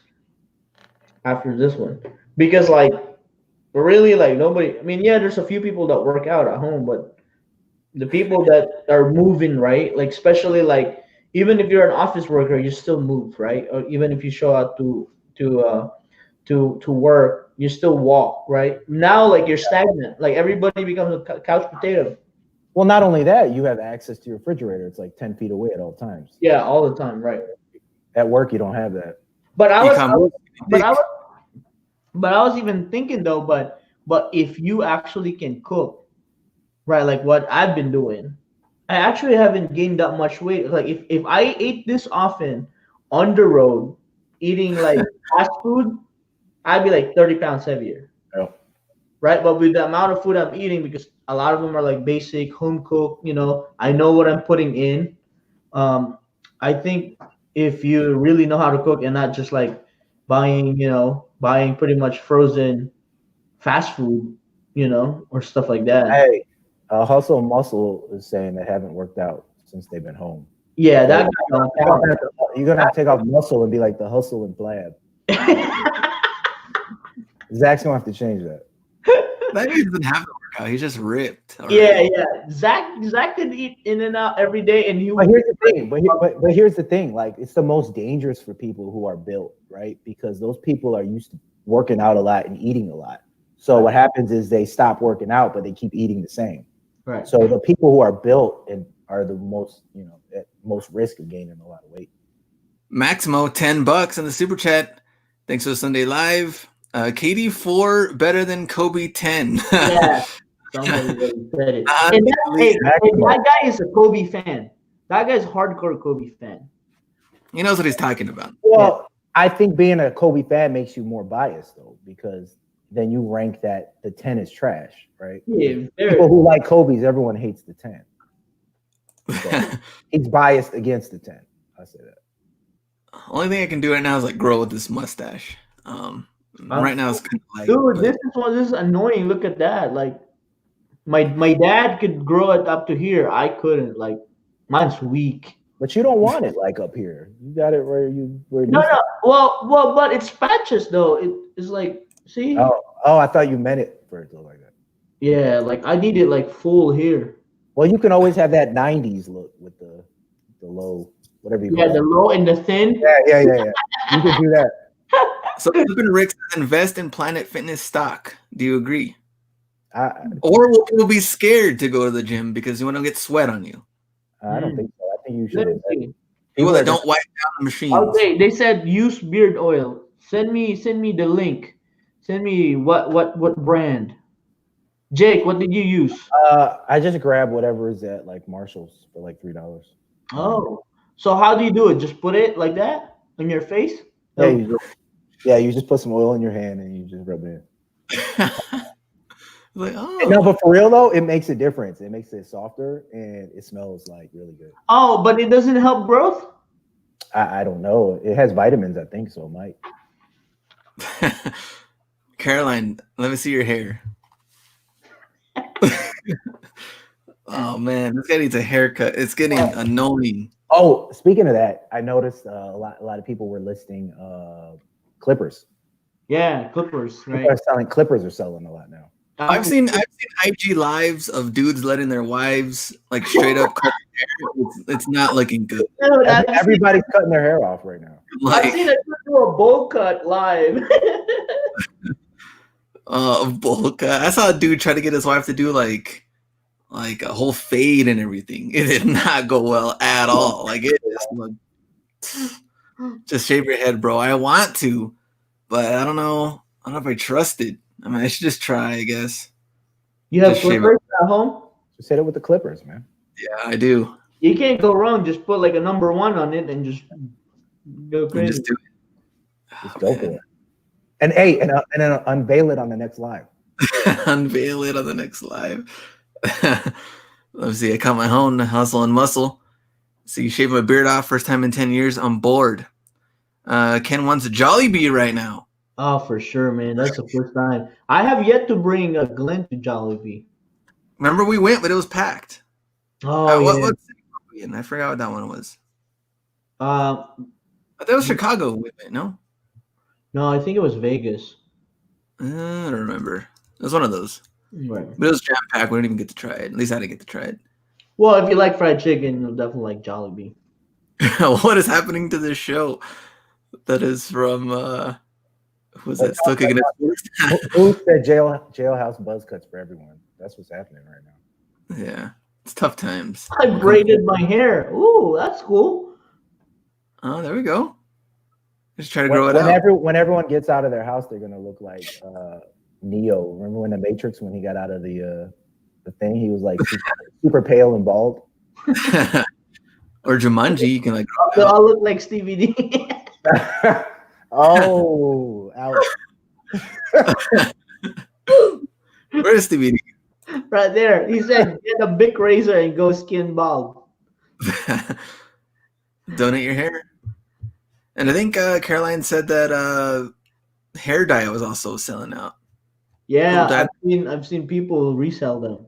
after this one, because like really like nobody, I mean, yeah, there's a few people that work out at home, but the people that are moving, right, like especially like even if you're an office worker, you still move, right, or even if you show out to work, you still walk, right? Now like you're stagnant, like everybody becomes a couch potato. well, not only that, you have access to your refrigerator. It's like 10 feet away at all times. Yeah, all the time, right? At work, you don't have that. But I was, I E-commerce. was but I was even thinking though, but if you actually can cook, right, like what I've been doing, I actually haven't gained that much weight. Like if I ate this often on the road, eating like fast food, I'd be like 30 pounds heavier. Yeah. Right? But with the amount of food I'm eating, because a lot of them are like basic home cooked, I know what I'm putting in. I think if you really know how to cook and not just like buying pretty much frozen fast food, or stuff like that. Hey, Hustle and Muscle is saying they haven't worked out since they've been home. Yeah, that You're gonna have to take off muscle and be like the Hustle and Blab. Zach's gonna have to change that. That dude doesn't have to work out. He's just ripped. Yeah. Zach could eat in and out every day, and But here's the thing. But here's the thing. Like, it's the most dangerous for people who are built, right? Because those people are used to working out a lot and eating a lot. So what happens is they stop working out, but they keep eating the same. Right. So the people who are built and are the most, at most risk of gaining a lot of weight. Maximo, $10 in the super chat. Thanks for the Sunday live. KD4 better than Kobe 10. Yeah, somebody really said it. And that guy is a Kobe fan. That guy's hardcore Kobe fan. He knows what he's talking about. Well, I think being a Kobe fan makes you more biased though, because then you rank that the 10 is trash, right? Yeah, people who like Kobe's, everyone hates the 10. So he's biased against the 10. I say that. Only thing I can do right now is like grow with this mustache. Right now it's kind of like, dude, this is annoying. Look at that. Like my dad could grow it up to here. I couldn't. Like mine's weak. But you don't want it like up here. You got it where no. Well, but it's patches though. It's like, see. Oh, I thought you meant it for it to look like that. Yeah, like I need it like full here. Well, you can always have that 90s look with the low, whatever you call it. Yeah, the low and the thin. Yeah. You can do that. So Rick says invest in Planet Fitness stock. Do you agree? Or will people be scared to go to the gym because you want to get sweat on you? I don't think so. I think you should. People that don't wipe down the machines. Okay, they said use beard oil. Send me the link. Send me what brand. Jake, what did you use? I just grabbed whatever is at like Marshall's for like $3. Oh, so how do you do it? Just put it like that on your face? You just put some oil in your hand and you just rub it in. Like, oh. No, but for real though, it makes a difference. It makes it softer and it smells like really good. Oh, but it doesn't help growth? I don't know. It has vitamins, I think so, Mike. Caroline, let me see your hair. Oh man, this guy needs a haircut. It's getting annoying. Oh, speaking of that, I noticed a lot of people were listing clippers. Yeah, clippers, right? Clippers are selling a lot now. I've seen IG lives of dudes letting their wives like straight up cut their hair. It's not looking good. Dude, everybody's cutting their hair off right now. I've seen it do a bowl cut live. Bowl cut. I saw a dude try to get his wife to do like a whole fade and everything. It did not go well at all. Like it just looked Just shave your head, bro. I want to, but I don't know. I don't know if I trust it. I mean, I should just try, I guess. You have Just shave clippers at home? Just hit it with the clippers, man. Yeah, I do. You can't go wrong. Just put like a number 1 on it and just go And crazy. just do it. Just go for it. And hey, and then unveil it on the next live. Unveil it on the next live. Let's see. I caught my own hustle and muscle. So you shave my beard off first time in 10 years. I'm bored. Ken wants a Jollibee right now. Oh, for sure, man. That's the first time. I have yet to bring a Glenn to Jollibee. Remember we went, but it was packed. Oh, What yeah. city were we in? I forgot what that one was. Uh, But that was Chicago. We went, no? no, I think it was Vegas. I don't remember. It was one of those. Right. But it was jam packed. We didn't even get to try it. At least I didn't get to try it. Well, if you like fried chicken, you'll definitely like Jollibee. What is happening to this show? That is from who was that? Still kicking it. Who said jailhouse buzz cuts for everyone? That's what's happening right now. Yeah, it's tough times. I braided my hair. Ooh, that's cool. Oh, there we go. Just try to grow it out. When everyone gets out of their house, they're gonna look like Neo. Remember when the Matrix, when he got out of the thing, he was like super pale and bald. Or Jumanji, you can like. They all look like Stevie D. Oh, ouch. Where's Stevie D? Right there. He said, get a big razor and go skin bald. Donate your hair. And I think Caroline said that hair dye was also selling out. Yeah, I've seen people resell them.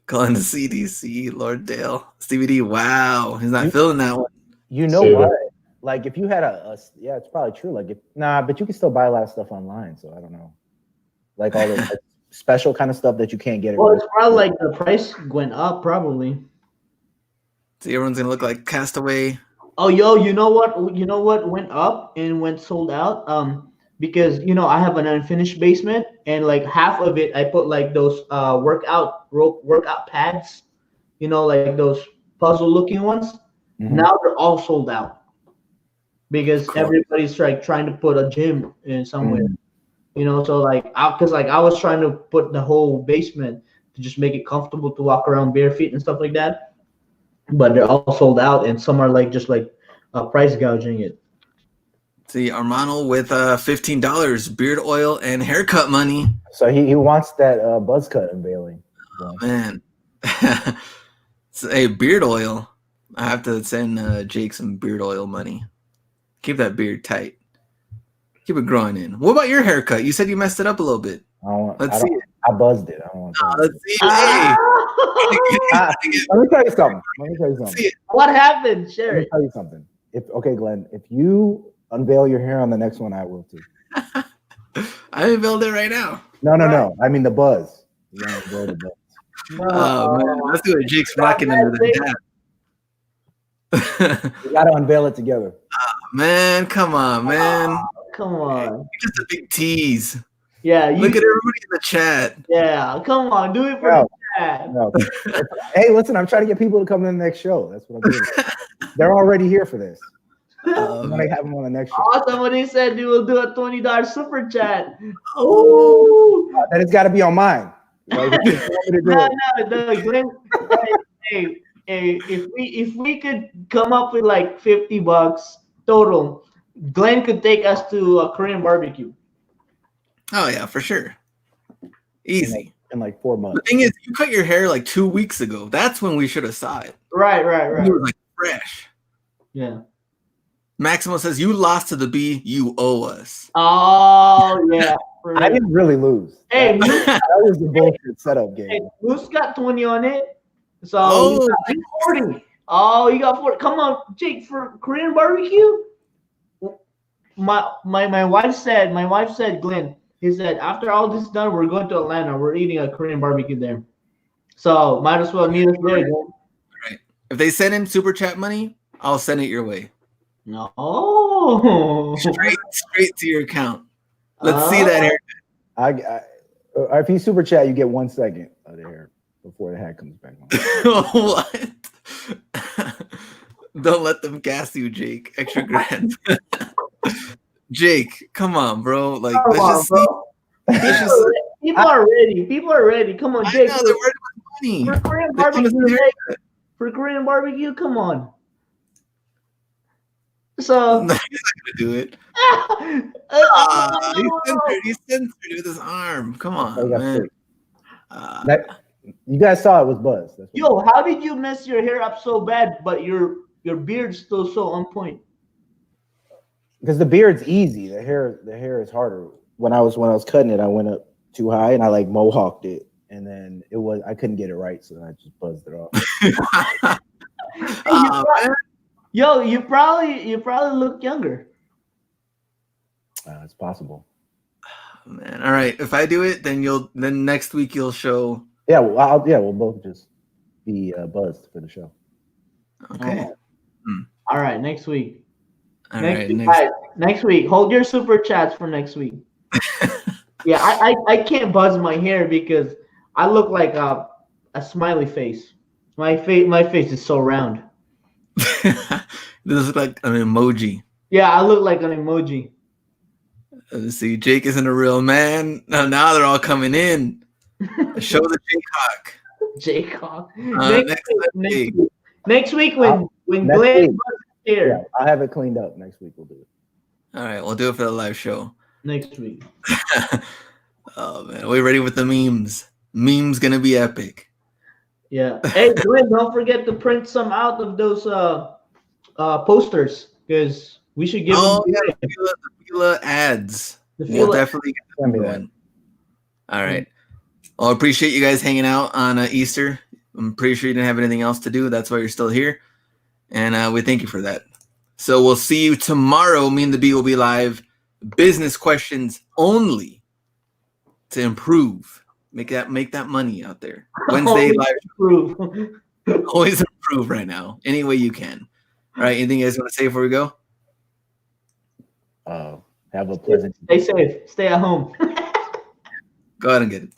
Calling the CDC, Lord Dale. Stevie D, wow. He's not feeling that one. You know what? Like if you had yeah, it's probably true. Like but you can still buy a lot of stuff online. So I don't know. Like all the like, special kind of stuff that you can't get. Well, it's probably like the price went up, probably. See, everyone's gonna look like Castaway. Oh, yo, you know what? You know what went up and went sold out? Because I have an unfinished basement, and like half of it, I put like those workout pads, like those puzzle looking ones. Mm-hmm. Now they're all sold out because everybody's like trying to put a gym in somewhere. Mm-hmm. So like, I was trying to put the whole basement to just make it comfortable to walk around bare feet and stuff like that. But they're all sold out, and some are like just like price gouging it. See, Armando with $15 beard oil and haircut money. So he wants that buzz cut unveiling. Oh, man. So, hey, beard oil. I have to send Jake some beard oil money. Keep that beard tight. Keep it growing in. What about your haircut? You said you messed it up a little bit. Let's see it. I buzzed it. I don't want to let's see it. Let me tell you something. What happened? Share Let me tell you something. Okay, Glenn, if you unveil your hair on the next one, I will too. I unveiled it right now. No. I mean the buzz. You gotta unveil the buzz. Oh man, let's do it. Jake's rocking under the dab. We gotta unveil it together. Oh, man, come on, man. Come on. You're just a big tease. Yeah. Look at everybody in the chat. Yeah, come on, do it for the chat. No. Hey, listen, I'm trying to get people to come to the next show. That's what I'm doing. They're already here for this. I'm gonna have them on the next show. Oh, somebody said you will do a $20 super chat. Oh, that has got to be on mine. Like, no, Glenn. Hey, if we could come up with like $50 total, Glenn could take us to a Korean barbecue. Oh yeah, for sure. Easy. In like 4 months. The thing is, you cut your hair like 2 weeks ago. That's when we should have saw it. Right. You were like fresh. Yeah. Maximo says you lost to the B. You owe us. Oh yeah. I didn't really lose. Hey, that was the bullshit setup game. Hey, Moose got 20 on it. So you got 40. Oh, you got 40. Come on, Jake, for Korean barbecue. My wife said, Glenn, he said, after all this is done, we're going to Atlanta. We're eating a Korean barbecue there. So might as well meet us there. Right. If they send in super chat money, I'll send it your way. No. Straight to your account. Let's see that haircut. If you super chat, you get 1 second of the hair before the hat comes back on. What? Don't let them gas you, Jake. Extra grand. Jake, come on, bro. Like, Come let's on, just see. bro. Let's just see. People are ready. People are ready. Come on, I Jake. know they're worried about money. For Korean They wanna barbecue, see Jake. For Korean barbecue, come on. So No, he's not gonna do it. He censored it with his arm. Come on, man. You guys saw it was Buzz. That's what yo, how did you mess your hair up so bad, but your beard's still so on point? because the beard's easy. The hair is harder. When I was cutting it, I went up too high and I like mohawked it, and then I couldn't get it right, so I just buzzed it off. Man. Yo, you probably look younger. It's possible. Man, all right. If I do it, then next week you'll show. Yeah, we'll both just be buzzed for the show. Okay. All right, next week. All next right. week, guys, next week. Hold your super chats for next week. Yeah, I can't buzz my hair because I look like a smiley face. My face is so round. This looks like an emoji. Yeah, I look like an emoji. Let's see, Jake isn't a real man. Now they're all coming in. Show the Jake Hawk. Jake Hawk. Next week when next Glenn week. is here. Yeah, I'll have it cleaned up. Next week we'll do it. All right, we'll do it for the live show. Next week. Oh man, are we ready with the memes? Memes gonna be epic. Yeah. Hey, Glenn, don't forget to print some out of those posters because we should give them. The Fila ads. We'll definitely get them going. All right. Well, I appreciate you guys hanging out on Easter. I'm pretty sure you didn't have anything else to do. That's why you're still here. And we thank you for that. So we'll see you tomorrow. Me and the B will be live. Business questions only to improve. Make that money out there. Wednesday live. Improve. Always improve right now. Any way you can. All right. Anything you guys want to say before we go? Have a pleasant. Stay safe. Stay at home. Go ahead and get it.